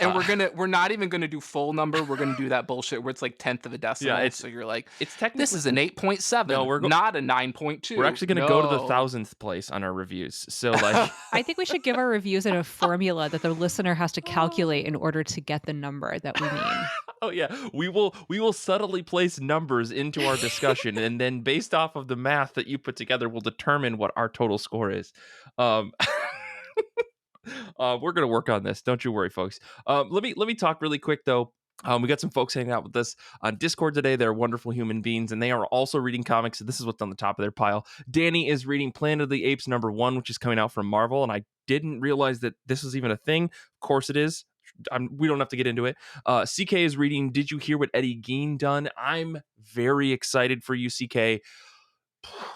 [SPEAKER 2] And
[SPEAKER 1] Uh,
[SPEAKER 2] we're not even gonna do full number. We're gonna do that bullshit where it's like tenth of a
[SPEAKER 1] yeah,
[SPEAKER 2] decimal. So you're like,
[SPEAKER 1] it's
[SPEAKER 2] this
[SPEAKER 1] technically
[SPEAKER 2] is an
[SPEAKER 1] no.
[SPEAKER 2] 8.7, not a
[SPEAKER 1] We're
[SPEAKER 2] 9.2.
[SPEAKER 1] actually going to go to the
[SPEAKER 2] No.
[SPEAKER 1] thousandth place on our reviews. So like,
[SPEAKER 3] I think we should give our reviews in a formula that the listener has to calculate in order to get the number that we mean.
[SPEAKER 1] oh yeah, we will subtly place numbers into our discussion, and then based off of the math that you put together, we'll determine what our total score is. Um, we're gonna work on this. Don't you worry, folks. Let me talk really quick though. We got some folks hanging out with us on Discord today. They're wonderful human beings, and they are also reading comics. So this is what's on the top of their pile. Danny is reading Planet of the Apes #1, which is coming out from Marvel, and I didn't realize that this was even a thing. Of course it is. We don't have to get into it. CK is reading Did You Hear What Eddie Gein Done? I'm very excited for you, CK.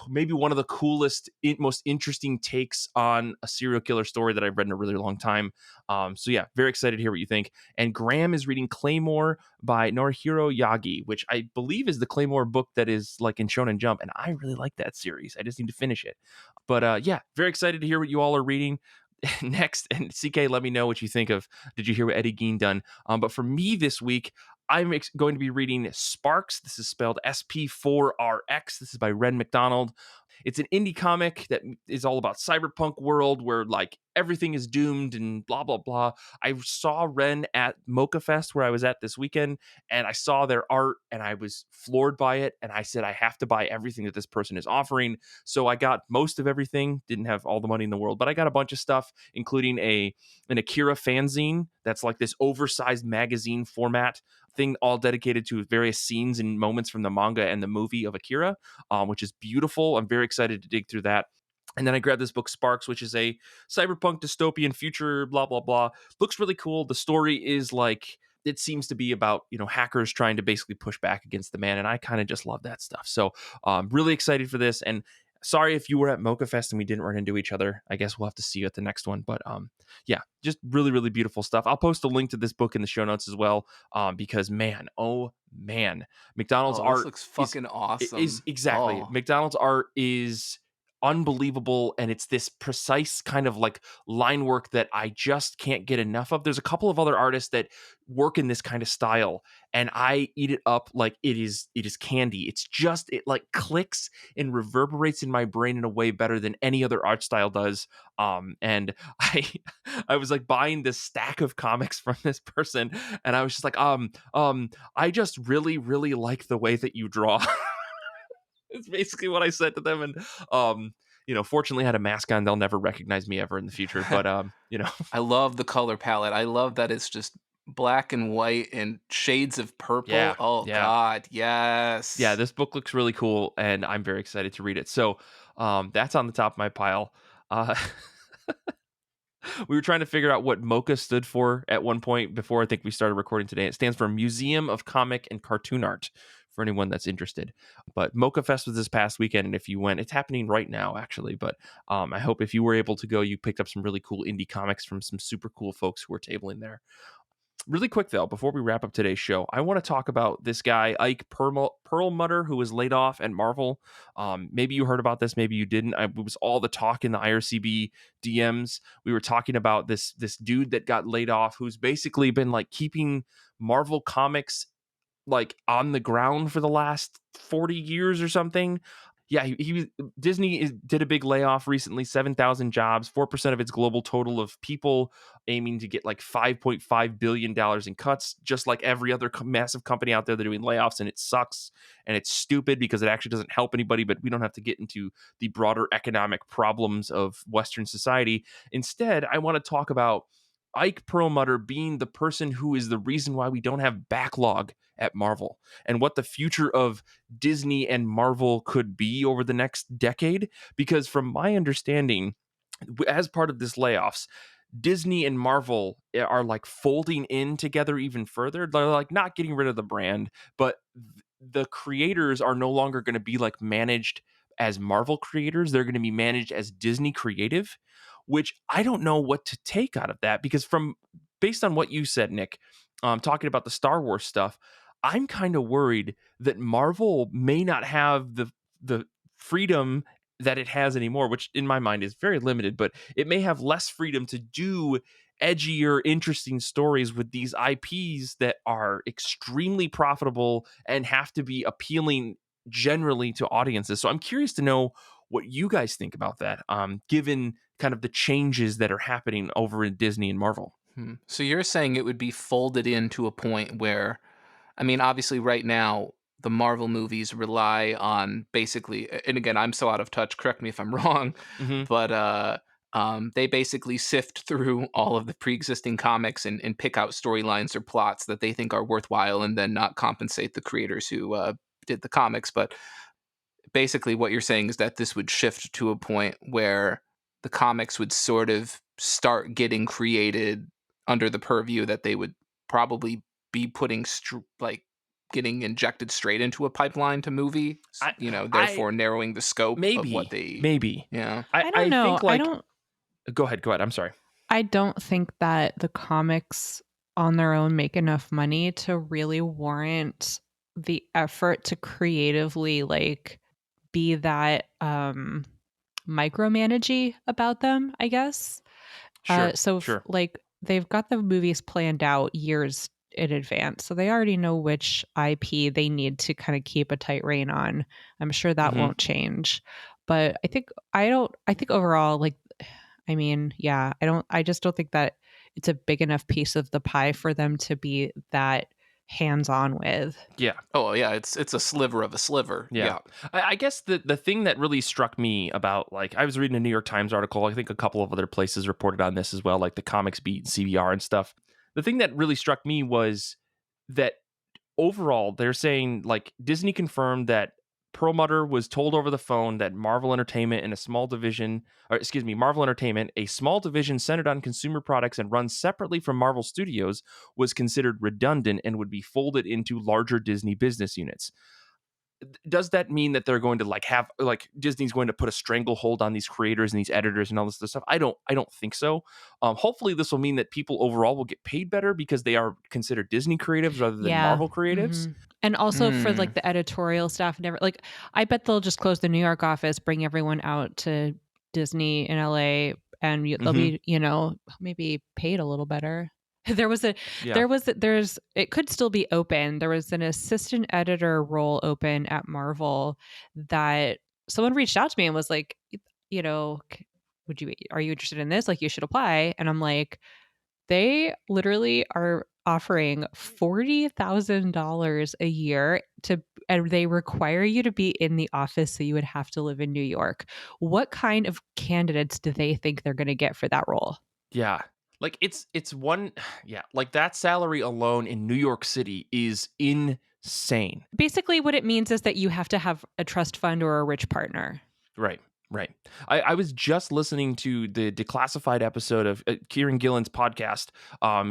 [SPEAKER 1] Maybe one of the coolest, most interesting takes on a serial killer story that I've read in a really long time. So yeah, very excited to hear what you think. And Graham is reading Claymore by Norihiro Yagi, which I believe is the Claymore book that is like in Shonen Jump, and I really like that series. I just need to finish it. But yeah, very excited to hear what you all are reading. Next, and CK, let me know what you think of Did You Hear What Eddie Gein Done? But for me this week, I'm going to be reading Sparks. This is spelled SP4RX. This is by Ren McDonald. It's an indie comic that is all about cyberpunk world where like everything is doomed and blah blah blah. I saw Ren at Mocha Fest where I was at this weekend, and I saw their art and I was floored by it. And I said I have to buy everything that this person is offering. So I got most of everything. Didn't have all the money in the world, but I got a bunch of stuff, including an Akira fanzine that's like this oversized magazine format thing, all dedicated to various scenes and moments from the manga and the movie of Akira, which is beautiful. I'm very excited to dig through that. And then I grabbed this book, Sparks, which is a cyberpunk dystopian future, blah, blah, blah. Looks really cool. The story is like, it seems to be about, hackers trying to basically push back against the man. And I kind of just love that stuff. So really excited for this. And sorry if you were at Mocha Fest and we didn't run into each other. I guess we'll have to see you at the next one. But yeah, just really, really beautiful stuff. I'll post a link to this book in the show notes as well, because man, oh man, McDonald's
[SPEAKER 2] Oh, this
[SPEAKER 1] art
[SPEAKER 2] looks fucking
[SPEAKER 1] is
[SPEAKER 2] awesome.
[SPEAKER 1] exactly.
[SPEAKER 2] Oh.
[SPEAKER 1] McDonald's art is unbelievable, and it's this precise kind of like line work that I just can't get enough of. There's a couple of other artists that work in this kind of style, and I eat it up like it is candy. It like clicks and reverberates in my brain in a way better than any other art style does. And I was like buying this stack of comics from this person, and I was just like I just really, really like the way that you draw. It's basically what I said to them. And fortunately I had a mask on. They'll never recognize me ever in the future. But
[SPEAKER 2] I love the color palette. I love that it's just black and white and shades of purple.
[SPEAKER 1] yeah,
[SPEAKER 2] Oh
[SPEAKER 1] yeah.
[SPEAKER 2] God,
[SPEAKER 1] Yeah,
[SPEAKER 2] yes.
[SPEAKER 1] this book looks really cool, and I'm very excited to read it. So That's on the top of my pile. Uh, we were trying to figure out what MoCA stood for at one point before I think we started recording today. It stands for Museum of Comic and Cartoon Art, for anyone that's interested. But MoCA Fest was this past weekend, and if you went, it's happening right now, actually. But I hope if you were able to go, you picked up some really cool indie comics from some super cool folks who were tabling there. Really quick, though, before we wrap up today's show, I want to talk about this guy, Ike Perlmutter, who was laid off at Marvel. Maybe you heard about this, maybe you didn't. It was all the talk in the IRCB DMs. We were talking about this dude that got laid off, who's basically been like keeping Marvel Comics like on the ground for the last 40 years or something. Yeah, Disney did a big layoff recently, 7,000 jobs, 4% of its global total of people, aiming to get like $5.5 billion in cuts, just like every other massive company out there. They're doing layoffs, and it sucks, and it's stupid because it actually doesn't help anybody, but we don't have to get into the broader economic problems of Western society. Instead, I want to talk about Ike Perlmutter being the person who is the reason why we don't have backlog at Marvel, and what the future of Disney and Marvel could be over the next decade. Because from my understanding, as part of this layoffs, Disney and Marvel are like folding in together even further. They're like not getting rid of the brand, but the creators are no longer going to be like managed as Marvel creators. They're going to be managed as Disney creative, which I don't know what to take out of that, because based on what you said, Nick, talking about the Star Wars stuff, I'm kind of worried that Marvel may not have the freedom that it has anymore, which in my mind is very limited, but it may have less freedom to do edgier, interesting stories with these IPs that are extremely profitable and have to be appealing generally to audiences. So I'm curious to know what you guys think about that, given kind of the changes that are happening over in Disney and Marvel.
[SPEAKER 2] So you're saying it would be folded into a point where, I mean, obviously, right now, the Marvel movies rely on basically, and again, I'm so out of touch, correct me if I'm wrong,
[SPEAKER 1] Mm-hmm.
[SPEAKER 2] but they basically sift through all of the pre existing comics and pick out storylines or plots that they think are worthwhile and then not compensate the creators who did the comics. But basically, what you're saying is that this would shift to a point where the comics would sort of start getting created under the purview that they would probably be putting like getting injected straight into a pipeline to movie,
[SPEAKER 1] I, I
[SPEAKER 2] therefore narrowing the scope of what they.
[SPEAKER 1] maybe.
[SPEAKER 2] Yeah.
[SPEAKER 3] I don't
[SPEAKER 1] I
[SPEAKER 3] know.
[SPEAKER 1] think like, go ahead. I'm sorry.
[SPEAKER 3] I don't think that the comics on their own make enough money to really warrant the effort to creatively like be that micromanagey about them, I guess.
[SPEAKER 1] Sure.
[SPEAKER 3] So like they've got the movies planned out years in advance, so they already know which IP they need to kind of keep a tight rein on. I'm sure that
[SPEAKER 1] Mhm.
[SPEAKER 3] won't change, but I think overall, like, I mean, yeah, I just don't think that it's a big enough piece of the pie for them to be that hands-on with.
[SPEAKER 1] Yeah.
[SPEAKER 2] Oh yeah, it's a sliver of a sliver.
[SPEAKER 1] Yeah. I guess the thing that really struck me about, like, I was reading a New York Times article, I think a couple of other places reported on this as well, like the Comics Beat and CBR and stuff. The thing that really struck me was that overall, they're saying like Disney confirmed that Perlmutter was told over the phone that Marvel Entertainment Marvel Entertainment, a small division centered on consumer products and run separately from Marvel Studios, was considered redundant and would be folded into larger Disney business units. Does that mean that they're going to like have like Disney's going to put a stranglehold on these creators and these editors and all this stuff? I don't think so. Hopefully this will mean that people overall will get paid better because they are considered Disney creatives rather than
[SPEAKER 3] Yeah.
[SPEAKER 1] Marvel creatives.
[SPEAKER 3] Mhm. And also for
[SPEAKER 2] Mm.
[SPEAKER 3] like the editorial staff, never like I bet they'll just close the New York office, bring everyone out to Disney in LA, and they'll be, maybe paid a little better. There was a
[SPEAKER 1] Yeah.
[SPEAKER 3] there's it could still be open. There was an assistant editor role open at Marvel that someone reached out to me and was like, are you interested in this? Like, you should apply. And I'm like, they literally are offering $40,000 a year and they require you to be in the office, so you would have to live in New York. What kind of candidates do they think they're going to get for that role?
[SPEAKER 1] Yeah. Like it's one yeah, like that salary alone in New York City is insane.
[SPEAKER 3] Basically, what it means is that you have to have a trust fund or a rich partner.
[SPEAKER 1] Right. Right. I was just listening to the declassified episode of Kieran Gillen's podcast.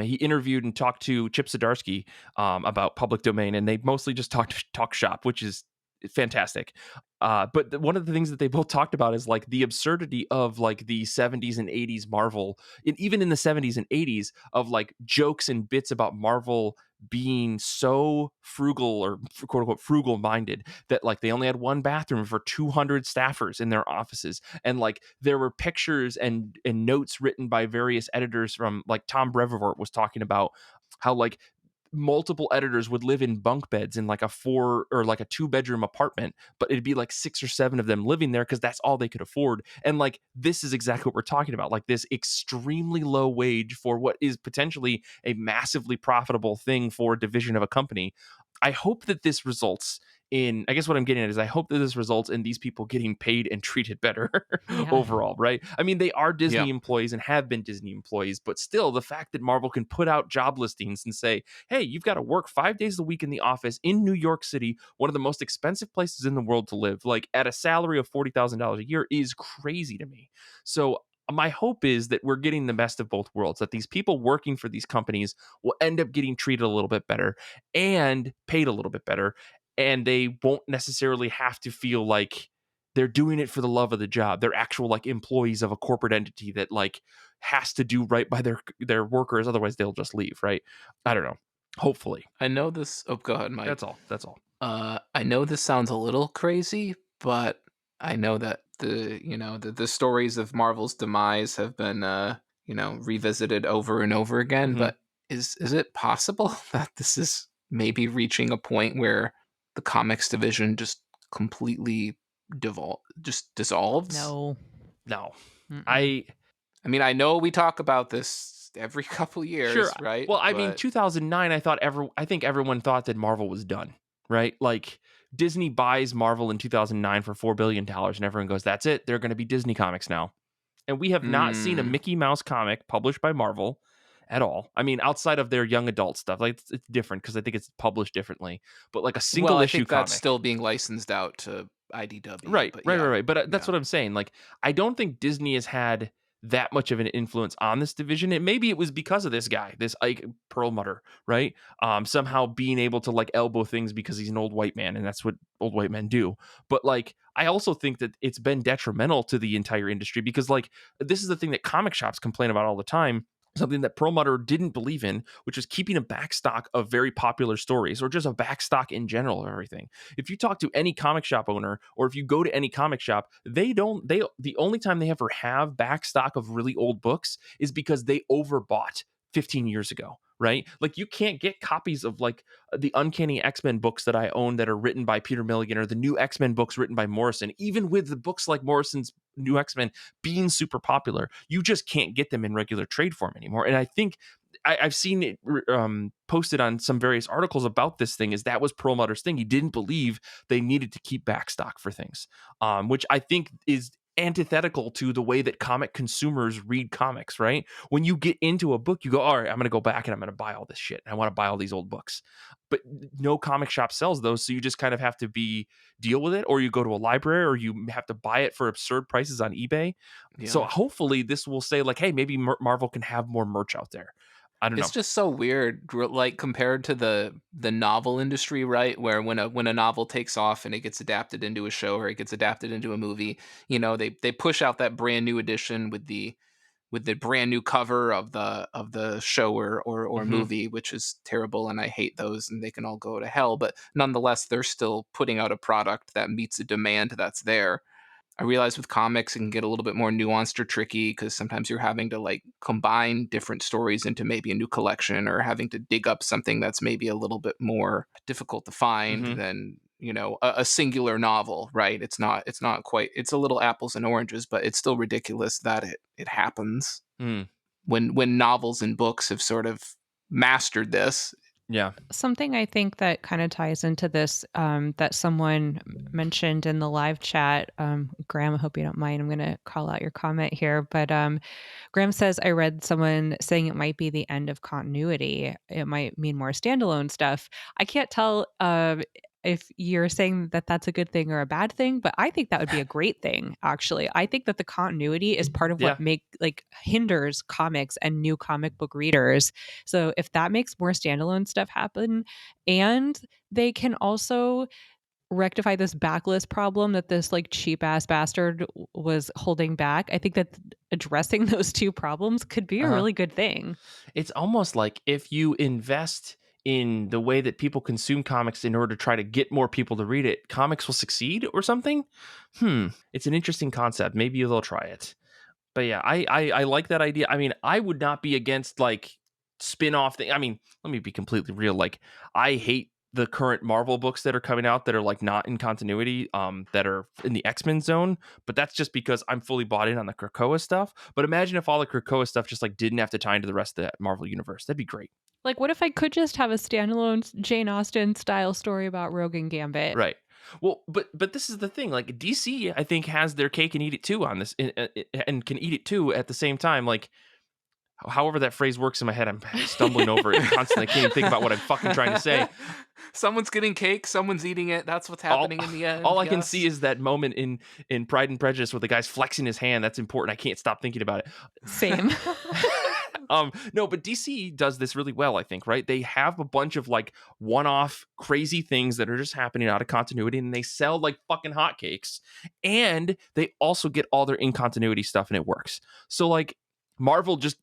[SPEAKER 1] He interviewed and talked to Chip Zdarsky about public domain, and they mostly just talk shop, which is fantastic. But one of the things that they both talked about is like the absurdity of like the 70s and 80s Marvel, and even in the 70s and 80s of like jokes and bits about Marvel being so frugal or quote unquote frugal minded that like they only had one bathroom for 200 staffers in their offices, and like there were pictures and notes written by various editors from like Tom Brevoort was talking about how like multiple editors would live in bunk beds in like a 2 bedroom apartment, but it'd be like 6 or 7 of them living there because that's all they could afford. And like this is exactly what we're talking about, like this extremely low wage for what is potentially a massively profitable thing for a division of a company. I hope that this results in, I guess what I'm getting at is I hope that this results in these people getting paid and treated better
[SPEAKER 3] Yeah.
[SPEAKER 1] overall, right? I mean, they are Disney
[SPEAKER 2] Yeah.
[SPEAKER 1] employees and have been Disney employees, but still the fact that Marvel can put out job listings and say, hey, you've got to work 5 days a week in the office in New York City, one of the most expensive places in the world to live, like at a salary of $40,000 a year is crazy to me. So my hope is that we're getting the best of both worlds, that these people working for these companies will end up getting treated a little bit better and paid a little bit better, and they won't necessarily have to feel like they're doing it for the love of the job. They're actual like employees of a corporate entity that like has to do right by their workers, otherwise they'll just leave, right? I don't know. Hopefully.
[SPEAKER 2] I know this. Oh, go ahead, Mike.
[SPEAKER 1] That's all. That's all.
[SPEAKER 2] I know this sounds a little crazy, but I know that the stories of Marvel's demise have been revisited over and over again.
[SPEAKER 1] Mhm.
[SPEAKER 2] But is it possible that this is maybe reaching a point where the comics division just completely dissolves?
[SPEAKER 3] No.
[SPEAKER 1] No.
[SPEAKER 3] Mm-mm.
[SPEAKER 1] I
[SPEAKER 2] I mean, I know we talk about this every couple
[SPEAKER 1] Sure.
[SPEAKER 2] years, right?
[SPEAKER 1] Well, I mean,
[SPEAKER 2] But
[SPEAKER 1] 2009, I think everyone thought that Marvel was done, right? Like Disney buys Marvel in 2009 for $4 billion, and everyone goes, "That's it. They're going to be Disney Comics now." And we have not seen a
[SPEAKER 2] mm,
[SPEAKER 1] Mickey Mouse comic published by Marvel at all. I mean, outside of their young adult stuff, like it's different because I think it's published differently. But like a
[SPEAKER 2] well,
[SPEAKER 1] single
[SPEAKER 2] I
[SPEAKER 1] issue
[SPEAKER 2] think that's
[SPEAKER 1] comic,
[SPEAKER 2] still being licensed out to IDW.
[SPEAKER 1] right,
[SPEAKER 2] But
[SPEAKER 1] right, right,
[SPEAKER 2] yeah,
[SPEAKER 1] right. But that's
[SPEAKER 2] yeah.
[SPEAKER 1] what I'm saying. Like, I don't think Disney has had that much of an influence on this division. And maybe it was because of this guy, this Ike Perlmutter, right? Somehow being able to like elbow things because he's an old white man, and that's what old white men do. But like, I also think that it's been detrimental to the entire industry because like this is the thing that comic shops complain about all the time. Something that Perlmutter didn't believe in, which is keeping a backstock of very popular stories or just a backstock in general of everything. If you talk to any comic shop owner or if you go to any comic shop, the only time they ever have backstock of really old books is because they overbought 15 years ago, right? Like you can't get copies of like the Uncanny X-Men books that I own that are written by Peter Milligan or the new X-Men books written by Morrison. Even with the books like Morrison's new X-Men being super popular, you just can't get them in regular trade form anymore. And I think I've seen it posted on some various articles about this thing. Is that was Perlmutter's thing? He didn't believe they needed to keep backstock for things, which I think is antithetical to the way that comic consumers read comics. Right? When you get into a book, you go, "All right, I'm going to go back and I'm going to buy all this shit. And I want to buy all these old books." But no comic shop sells those, so you just kind of have to deal with it, or you go to a library, or you have to buy it for absurd prices on eBay. So
[SPEAKER 2] Yeah.
[SPEAKER 1] hopefully, this will say like, "Hey, maybe Marvel can have more merch out there." I don't
[SPEAKER 2] It's
[SPEAKER 1] know.
[SPEAKER 2] just so weird, like compared to the novel industry, right? Where when a novel takes off and it gets adapted into a show or it gets adapted into a movie, they push out that brand new edition with the brand new cover of the show or
[SPEAKER 1] Mhm.
[SPEAKER 2] movie, which is terrible, and I hate those, and they can all go to hell. But nonetheless, they're still putting out a product that meets a demand that's there. I realize with comics it can get a little bit more nuanced or tricky because sometimes you're having to like combine different stories into maybe a new collection or having to dig up something that's maybe a little bit more difficult to find
[SPEAKER 1] Mhm.
[SPEAKER 2] than a singular novel, right? It's not quite, it's a little apples and oranges, but it's still ridiculous that it happens
[SPEAKER 1] Mm.
[SPEAKER 2] when novels and books have sort of mastered this.
[SPEAKER 1] Yeah.
[SPEAKER 3] Something I think that kind of ties into this, that someone mentioned in the live chat, Graham, I hope you don't mind. I'm going to call out your comment here. But Graham says, I read someone saying it might be the end of continuity. It might mean more standalone stuff. I can't tell. if you're saying that that's a good thing or a bad thing, but I think that would be a great thing, actually. I think that the continuity is part of
[SPEAKER 1] Yeah.
[SPEAKER 3] what hinders comics and new comic book readers. So if that makes more standalone stuff happen, and they can also rectify this backlist problem that this like cheap ass bastard was holding back, I think that addressing those two problems could be a
[SPEAKER 1] Uh-huh.
[SPEAKER 3] really good thing.
[SPEAKER 1] It's almost like if you invest in the way that people consume comics in order to try to get more people to read it, comics will succeed or something. It's an interesting concept. Maybe they'll try it. But yeah, I like that idea. I mean, I would not be against like spin-off thing. I mean, let me be completely real. Like, I hate the current Marvel books that are coming out that are like not in continuity, that are in the X-Men zone. But that's just because I'm fully bought in on the Krakoa stuff. But imagine if all the Krakoa stuff just like didn't have to tie into the rest of the Marvel universe. That'd be great.
[SPEAKER 3] Like, what if I could just have a standalone Jane Austen style story about Rogue and Gambit?
[SPEAKER 1] Right. Well, but this is the thing. Like DC, I think has their cake and eat it too on this, and can eat it too at the same time. Like, however that phrase works in my head, I'm stumbling over it constantly. I can't even think about what I'm fucking trying to say.
[SPEAKER 2] Someone's getting cake, someone's eating it. That's what's happening in the end.
[SPEAKER 1] All I can see is that moment in Pride and Prejudice where the guy's flexing his hand. That's important. I can't stop thinking about it.
[SPEAKER 3] Same.
[SPEAKER 1] No, but DC does this really well, I think, right? They have a bunch of like one-off crazy things that are just happening out of continuity, and they sell like fucking hotcakes. And they also get all their in-continuity stuff, and it works. So like Marvel just,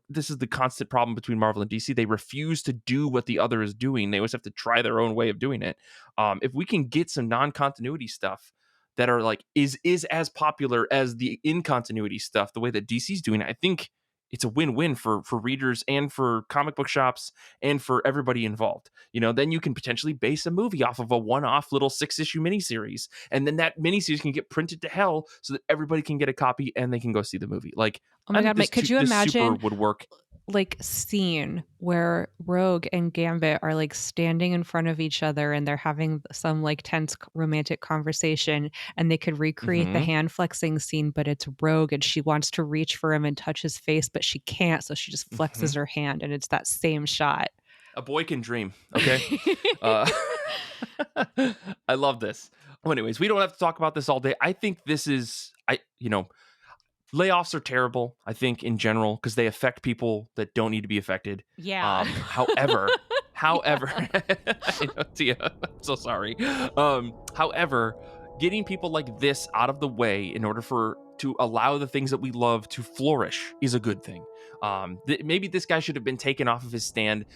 [SPEAKER 1] this is the constant problem between Marvel and DC. They refuse to do what the other is doing. They always have to try their own way of doing it. If we can get some non-continuity stuff that are like is as popular as the in-continuity stuff, the way that DC's doing it, I think it's a win-win for readers and for comic book shops and for everybody involved. Then you can potentially base a movie off of a one-off little 6-issue miniseries, and then that miniseries can get printed to hell so that everybody can get a copy and they can go see the movie. Like,
[SPEAKER 3] oh my God, Mike, could you imagine
[SPEAKER 1] would work?
[SPEAKER 3] Like scene where Rogue and Gambit are like standing in front of each other and they're having some like tense romantic conversation, and they could recreate the hand flexing scene, but it's Rogue and she wants to reach for him and touch his face, but she can't, so she just flexes her hand, and it's that same shot.
[SPEAKER 1] A boy can dream. Okay. I love this. Well, anyways, we don't have to talk about this all day. I think this is, layoffs are terrible, I think, in general, because they affect people that don't need to be affected.
[SPEAKER 3] Yeah.
[SPEAKER 1] However, I know, Tia, I'm so sorry. However, getting people like this out of the way in order to allow the things that we love to flourish is a good thing. Maybe this guy should have been taken off of his stand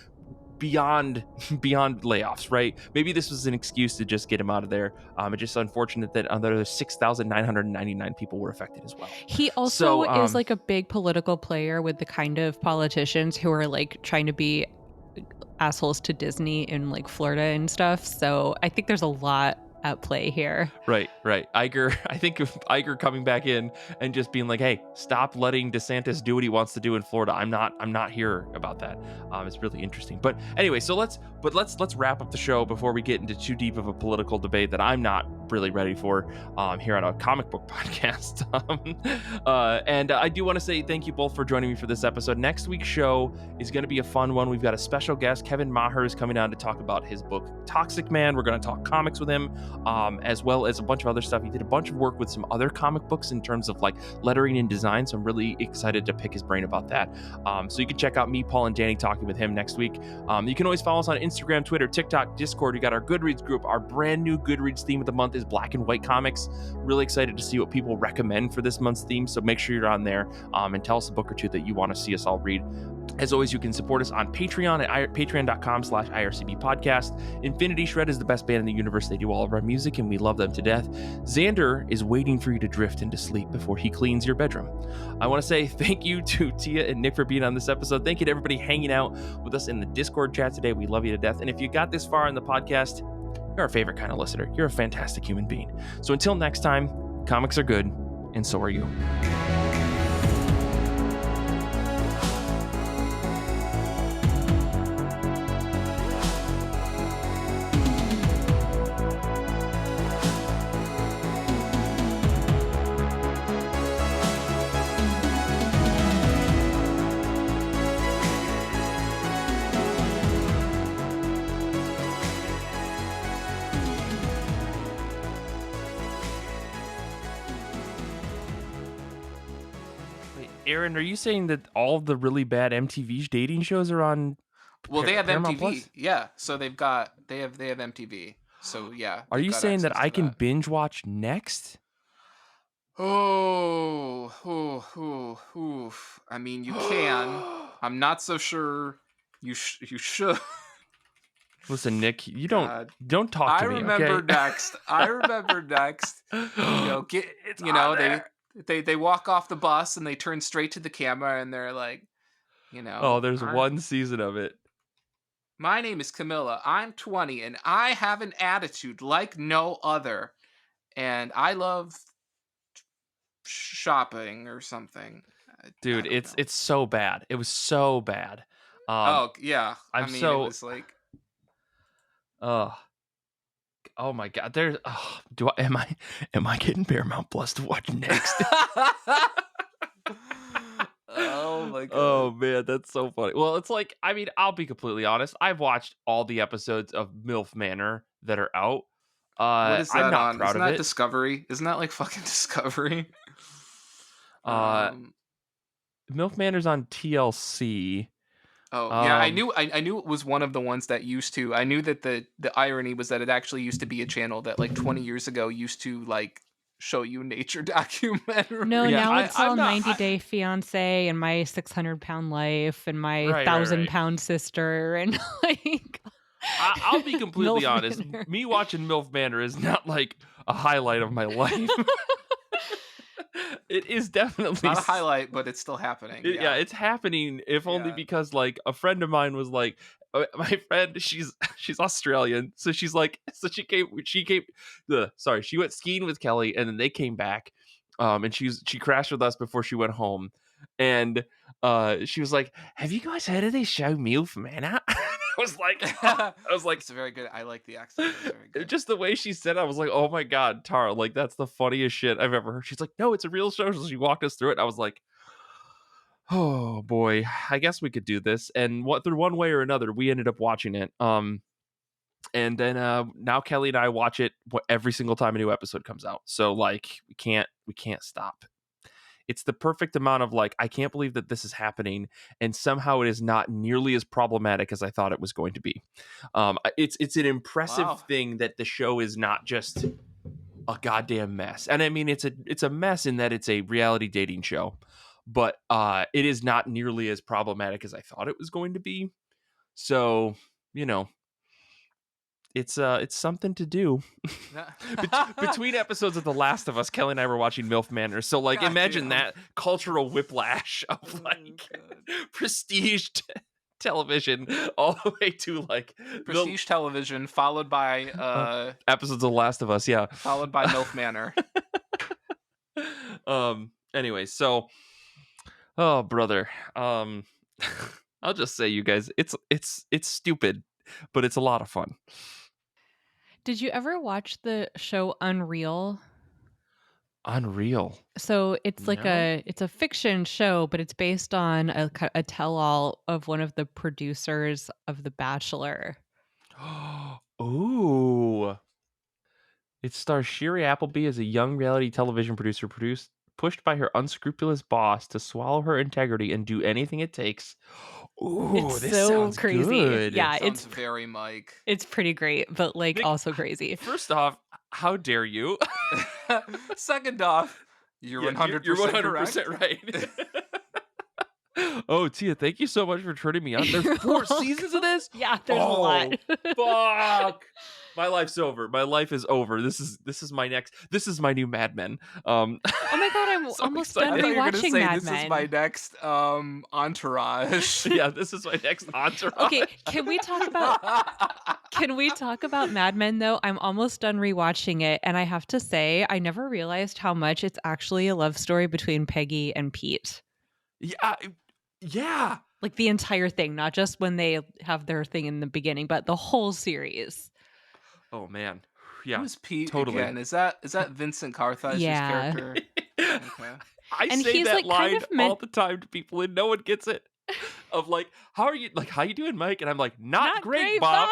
[SPEAKER 1] beyond layoffs, right? Maybe this was an excuse to just get him out of there. It's just unfortunate that another 6,999 people were affected as well.
[SPEAKER 3] He also is like a big political player with the kind of politicians who are like trying to be assholes to Disney in like Florida and stuff. So I think there's a lot at play here.
[SPEAKER 1] Right. Iger, I think of Iger coming back in and just being like, hey, stop letting DeSantis do what he wants to do in Florida. I'm not here about that. It's really interesting. But anyway, so let's wrap up the show before we get into too deep of a political debate that I'm not really ready for here on a comic book podcast. And I do want to say thank you both for joining me for this episode. Next week's show is going to be a fun one. We've got a special guest. Kevin Maher is coming on to talk about his book, Toxic Man. We're going to talk comics with him, as well as a bunch of other stuff. He did a bunch of work with some other comic books in terms of like lettering and design. So I'm really excited to pick his brain about that. So you can check out me, Paul, and Danny talking with him next week. You can always follow us on Instagram, Twitter, TikTok, Discord. We got our Goodreads group. Our brand new Goodreads theme of the month is Black and White comics. Really excited to see what people recommend for this month's theme. So make sure you're on there and tell us a book or two that you want to see us all read. As always, you can support us on Patreon at patreon.com/IRCB podcast. Infinity Shred is the best band in the universe. They do all of our music and we love them to death. Zander is waiting for you to drift into sleep before he cleans your bedroom. I want to say thank you to Tia and Nick for being on this episode. Thank you to everybody hanging out with us in the Discord chat today. We love you to death. And if you got this far in the podcast, you're our favorite kind of listener. You're a fantastic human being. So until next time, comics are good, and so are you. Aaron, are you saying that all the really bad MTV dating shows are on
[SPEAKER 2] Well, they have
[SPEAKER 1] Paramount
[SPEAKER 2] MTV.
[SPEAKER 1] Plus?
[SPEAKER 2] Yeah, so they have MTV. So yeah,
[SPEAKER 1] Are
[SPEAKER 2] they've
[SPEAKER 1] you
[SPEAKER 2] got
[SPEAKER 1] saying that
[SPEAKER 2] access
[SPEAKER 1] I
[SPEAKER 2] to
[SPEAKER 1] can
[SPEAKER 2] that.
[SPEAKER 1] binge watch Next?
[SPEAKER 2] I mean, you can. I'm not so sure. You should.
[SPEAKER 1] Listen, Nick, you
[SPEAKER 2] God,
[SPEAKER 1] don't talk
[SPEAKER 2] I
[SPEAKER 1] to me,
[SPEAKER 2] remember
[SPEAKER 1] okay?
[SPEAKER 2] next. I remember next. Get
[SPEAKER 1] It's
[SPEAKER 2] you
[SPEAKER 1] on
[SPEAKER 2] know
[SPEAKER 1] there.
[SPEAKER 2] they walk off the bus and they turn straight to the camera and they're like,
[SPEAKER 1] Oh, there's one season of it.
[SPEAKER 2] my name is Camilla. I'm 20 and I have an attitude like no other, and I love shopping or something. I
[SPEAKER 1] Dude,
[SPEAKER 2] don't know.
[SPEAKER 1] it's so bad. It was so bad.
[SPEAKER 2] Oh yeah, I
[SPEAKER 1] I'm
[SPEAKER 2] mean it
[SPEAKER 1] so
[SPEAKER 2] was like.
[SPEAKER 1] uh oh my god. There's am I getting Paramount Plus to watch Next?
[SPEAKER 2] Oh my
[SPEAKER 1] Oh
[SPEAKER 2] god.
[SPEAKER 1] man, that's so funny. Well, it's like, I mean, I'll be completely honest. I've watched all the episodes of MILF Manor that are out.
[SPEAKER 2] What is
[SPEAKER 1] I'm
[SPEAKER 2] that
[SPEAKER 1] not
[SPEAKER 2] on?
[SPEAKER 1] proud
[SPEAKER 2] Isn't
[SPEAKER 1] of
[SPEAKER 2] that
[SPEAKER 1] it.
[SPEAKER 2] Discovery? Isn't that like fucking Discovery?
[SPEAKER 1] Uh
[SPEAKER 2] Um.
[SPEAKER 1] MILF Manor's on TLC.
[SPEAKER 2] Oh yeah, I
[SPEAKER 1] Um
[SPEAKER 2] knew. I knew it was one of the ones that used to. I knew that the irony was that it actually used to be a channel that like 20 years ago used to like show you nature documentaries.
[SPEAKER 3] No,
[SPEAKER 1] yeah,
[SPEAKER 3] now it's
[SPEAKER 1] I'm
[SPEAKER 3] all
[SPEAKER 1] not
[SPEAKER 3] 90 Day Fiance and My 600-Pound Life and My
[SPEAKER 1] right.
[SPEAKER 3] 1,000-Pound Sister and like
[SPEAKER 1] I'll be completely
[SPEAKER 3] MILF
[SPEAKER 1] honest.
[SPEAKER 3] Manor.
[SPEAKER 1] Me watching MILF Manor is not like a highlight of my life. It is
[SPEAKER 2] It's
[SPEAKER 1] definitely
[SPEAKER 2] not a highlight, but it's still happening.
[SPEAKER 1] yeah,
[SPEAKER 2] Yeah.
[SPEAKER 1] it's happening. If only
[SPEAKER 2] Yeah.
[SPEAKER 1] because like a friend of mine was like, my friend, she's Australian, so she's like, so she went skiing with Kelly, and then they came back, and she crashed with us before she went home, and she was like, "Have you guys heard of this show, MILF Manor?" I was like,
[SPEAKER 2] It's very good. I like the accent. It's very good.
[SPEAKER 1] just the way she said it, I was like, oh my god, Tara, like that's the funniest shit I've ever heard. She's like, no, it's a real show. So she walked us through it. I was like, oh boy, I guess we could do this. And what through one way or another, we ended up watching it. And then now Kelly and I watch it every single time a new episode comes out. So like we can't stop. It's the perfect amount of like, I can't believe that this is happening, and somehow it is not nearly as problematic as I thought it was going to be. It's an impressive
[SPEAKER 2] Wow.
[SPEAKER 1] thing that the show is not just a goddamn mess. And I mean, it's a mess in that it's a reality dating show, but it is not nearly as problematic as I thought it was going to be. So, you know, it's something to do. Between episodes of The Last of Us, Kelly and I were watching MILF Manor. So like
[SPEAKER 2] God
[SPEAKER 1] imagine
[SPEAKER 2] damn.
[SPEAKER 1] that cultural whiplash of
[SPEAKER 2] Oh,
[SPEAKER 1] like
[SPEAKER 2] God.
[SPEAKER 1] prestige television all the way to like
[SPEAKER 2] Prestige television followed by
[SPEAKER 1] episodes of The Last of Us, yeah.
[SPEAKER 2] MILF Manor.
[SPEAKER 1] Anyway, so oh brother. I'll just say, you guys, it's stupid, but it's a lot of fun.
[SPEAKER 3] Did you ever watch the show Unreal?
[SPEAKER 1] Unreal.
[SPEAKER 3] So it's like
[SPEAKER 1] No?
[SPEAKER 3] it's a fiction show, but it's based on a tell-all of one of the producers of The Bachelor.
[SPEAKER 1] Ooh. It stars Shiri Appleby as a young reality television producer pushed by her unscrupulous boss to swallow her integrity and do anything it takes. Ooh,
[SPEAKER 3] It's
[SPEAKER 1] this
[SPEAKER 3] so
[SPEAKER 1] sounds
[SPEAKER 3] crazy.
[SPEAKER 1] good.
[SPEAKER 3] Yeah,
[SPEAKER 2] Sounds very Mike.
[SPEAKER 3] it's pretty great, but like
[SPEAKER 1] Nick,
[SPEAKER 3] also crazy.
[SPEAKER 1] First off, how dare you?
[SPEAKER 2] Second off, you're 100%
[SPEAKER 1] You're 100%
[SPEAKER 2] correct.
[SPEAKER 1] right. Oh, Tia, thank you so much for turning me on. There's 4 seasons of this?
[SPEAKER 3] Yeah, there's a lot.
[SPEAKER 1] Fuck. My life's over. My life is over. This is my new Mad Men.
[SPEAKER 3] Oh my god, I'm
[SPEAKER 1] So
[SPEAKER 3] almost
[SPEAKER 1] excited.
[SPEAKER 3] done
[SPEAKER 2] I thought you were gonna
[SPEAKER 3] rewatching
[SPEAKER 2] say
[SPEAKER 3] Mad
[SPEAKER 2] this
[SPEAKER 3] Men.
[SPEAKER 2] is my next Entourage.
[SPEAKER 1] Yeah, this is my next entourage.
[SPEAKER 3] Okay, can we talk about Mad Men though? I'm almost done rewatching it, and I have to say, I never realized how much it's actually a love story between Peggy and Pete.
[SPEAKER 1] Yeah.
[SPEAKER 3] Like the entire thing, not just when they have their thing in the beginning, but the whole series.
[SPEAKER 1] Oh man. Yeah.
[SPEAKER 2] Who's Pete
[SPEAKER 1] totally.
[SPEAKER 2] again? Is that Vincent Carthage's
[SPEAKER 3] Yeah.
[SPEAKER 2] character? Okay.
[SPEAKER 1] I
[SPEAKER 3] And
[SPEAKER 1] say
[SPEAKER 3] he's,
[SPEAKER 1] that
[SPEAKER 3] like, kind
[SPEAKER 1] line
[SPEAKER 3] of meant-
[SPEAKER 1] all the time to people and no one gets it. of like, how you doing, Mike? And I'm like, not great,
[SPEAKER 3] Bob.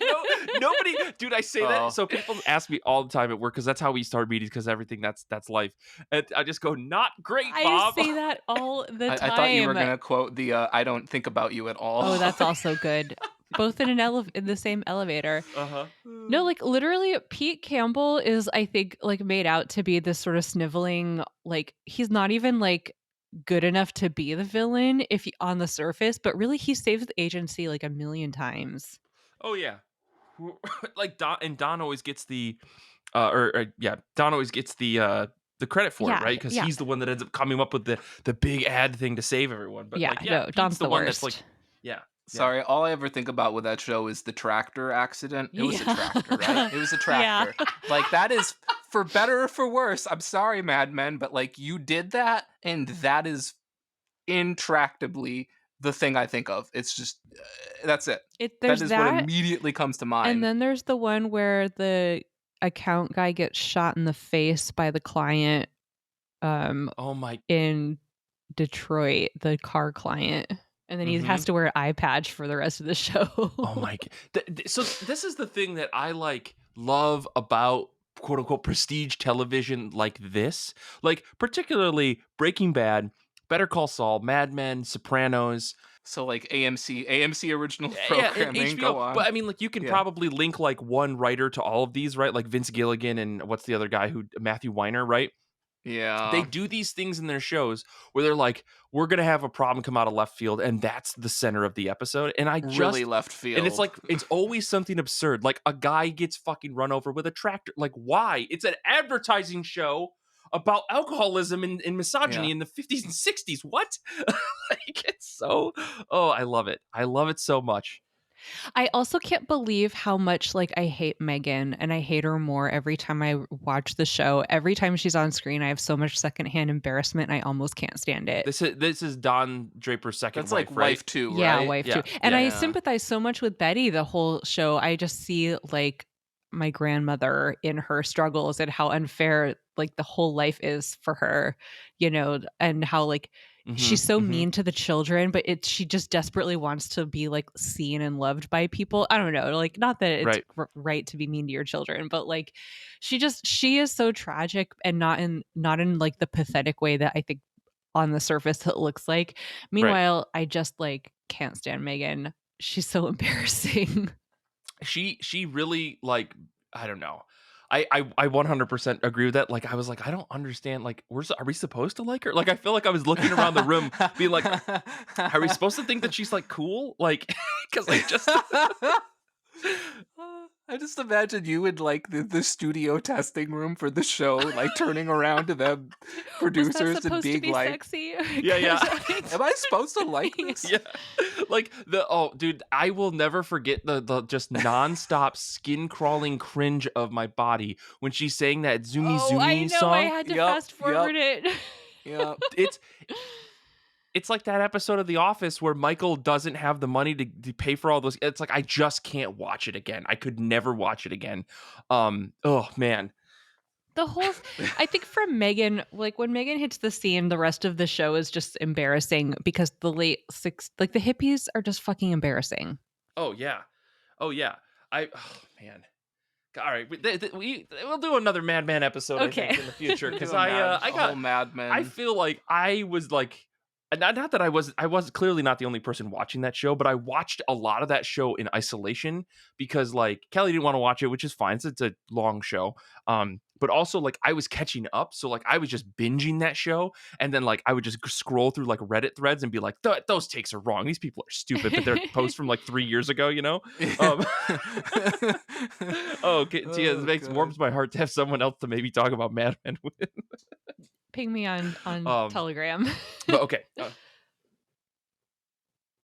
[SPEAKER 1] No, nobody, dude. I say
[SPEAKER 2] Oh.
[SPEAKER 1] that so people ask me all the time at work because that's how we start meetings because everything that's life. And I just go, not great, Bob.
[SPEAKER 3] I say that all the time.
[SPEAKER 2] I thought you were gonna quote the "I don't think about you at all."
[SPEAKER 3] Oh, that's also good. Both in in the same elevator.
[SPEAKER 1] Uh-huh.
[SPEAKER 3] No, like literally, Pete Campbell is, I think, like made out to be this sort of sniveling. Like he's not even like good enough to be the villain if he, on the surface, but really he saves the agency like a million times.
[SPEAKER 1] Oh yeah. Like Don always gets the Don always gets the credit for it, right? Because he's the one that ends up coming up with the big ad thing to save everyone. But
[SPEAKER 3] no, Don's the
[SPEAKER 1] one
[SPEAKER 3] worst.
[SPEAKER 1] that's like, yeah.
[SPEAKER 2] Sorry, all I ever think about with that show is the tractor accident. It was a tractor, right? It was a tractor. Like, that is, for better or for worse, I'm sorry, Mad Men, but like, you did that, and that is intractably the thing I think of. It's just, that's it.
[SPEAKER 3] There's
[SPEAKER 2] that is what immediately comes to mind.
[SPEAKER 3] And then there's the one where the account guy gets shot in the face by the client in Detroit, the car client. And then he has to wear an eye patch for the rest of the show.
[SPEAKER 1] Oh my god. So this is the thing that I like love about quote unquote prestige television like this. Like particularly Breaking Bad, Better Call Saul, Mad Men, Sopranos.
[SPEAKER 2] So like AMC original programming.
[SPEAKER 1] HBO,
[SPEAKER 2] go on.
[SPEAKER 1] But I mean, like you can probably link like one writer to all of these, right? Like Vince Gilligan and what's the other guy Matthew Weiner, right?
[SPEAKER 2] Yeah.
[SPEAKER 1] They do these things in their shows where they're like, we're going to have a problem come out of left field. And that's the center of the episode. And
[SPEAKER 2] really left field.
[SPEAKER 1] And it's like, it's always something absurd. Like a guy gets fucking run over with a tractor. Like, why? It's an advertising show about alcoholism and misogyny in the 50s and 60s. What? Like, it's so, I love it. I love it so much.
[SPEAKER 3] I also can't believe how much like I hate Megan, and I hate her more every time I watch the show. Every time she's on screen, I have so much secondhand embarrassment. I almost can't stand it.
[SPEAKER 1] This is Don Draper's second
[SPEAKER 2] That's
[SPEAKER 1] wife,
[SPEAKER 2] like
[SPEAKER 1] right?
[SPEAKER 2] wife too, right?
[SPEAKER 3] Yeah, wife too. And I sympathize so much with Betty the whole show. I just see like my grandmother in her struggles and how unfair like the whole life is for her, you know, and how like she's so mean to the children, but she just desperately wants to be like seen and loved by people. I don't know, like not that it's right to be mean to your children, but like she is so tragic and not in like the pathetic way that I think on the surface it looks like. Meanwhile, I just like can't stand Megan. She's so embarrassing.
[SPEAKER 1] She really like, I don't know. I 100% agree with that. Like I was like, I don't understand. Like, are we supposed to like her? Like I feel like I was looking around the room, being like, are we supposed to think that she's like cool? Like, because I just.
[SPEAKER 2] I just imagine you in like the studio testing room for the show, like turning around to the producers and being
[SPEAKER 3] to be
[SPEAKER 2] like,
[SPEAKER 3] sexy?
[SPEAKER 1] Yeah.
[SPEAKER 2] Am I supposed to like this?
[SPEAKER 1] Yeah. Like dude, I will never forget the just nonstop skin crawling cringe of my body when she's saying that Zoomy Zoomy
[SPEAKER 3] I know,
[SPEAKER 1] song.
[SPEAKER 3] I had to fast forward it.
[SPEAKER 2] Yeah.
[SPEAKER 1] It's like that episode of The Office where Michael doesn't have the money to pay for all those. It's like, I just can't watch it again. I could never watch it again. Oh, man.
[SPEAKER 3] The whole, I think for Megan, like when Megan hits the scene, the rest of the show is just embarrassing because the the hippies are just fucking embarrassing.
[SPEAKER 1] Oh, yeah. Man. All right, we'll do another Mad Men episode I think, in the future because I got
[SPEAKER 2] Mad Men.
[SPEAKER 1] I feel like I was like, not that I was clearly not the only person watching that show, but I watched a lot of that show in isolation because like Kelly didn't want to watch it, which is fine. It's a long show. But also like I was catching up. So like I was just binging that show. And then like I would just scroll through like Reddit threads and be like, those takes are wrong. These people are stupid, but they're posts from like 3 years ago, you know? It warms my heart to have someone else to maybe talk about Mad Men with.
[SPEAKER 3] Ping me on Telegram.
[SPEAKER 1] But okay.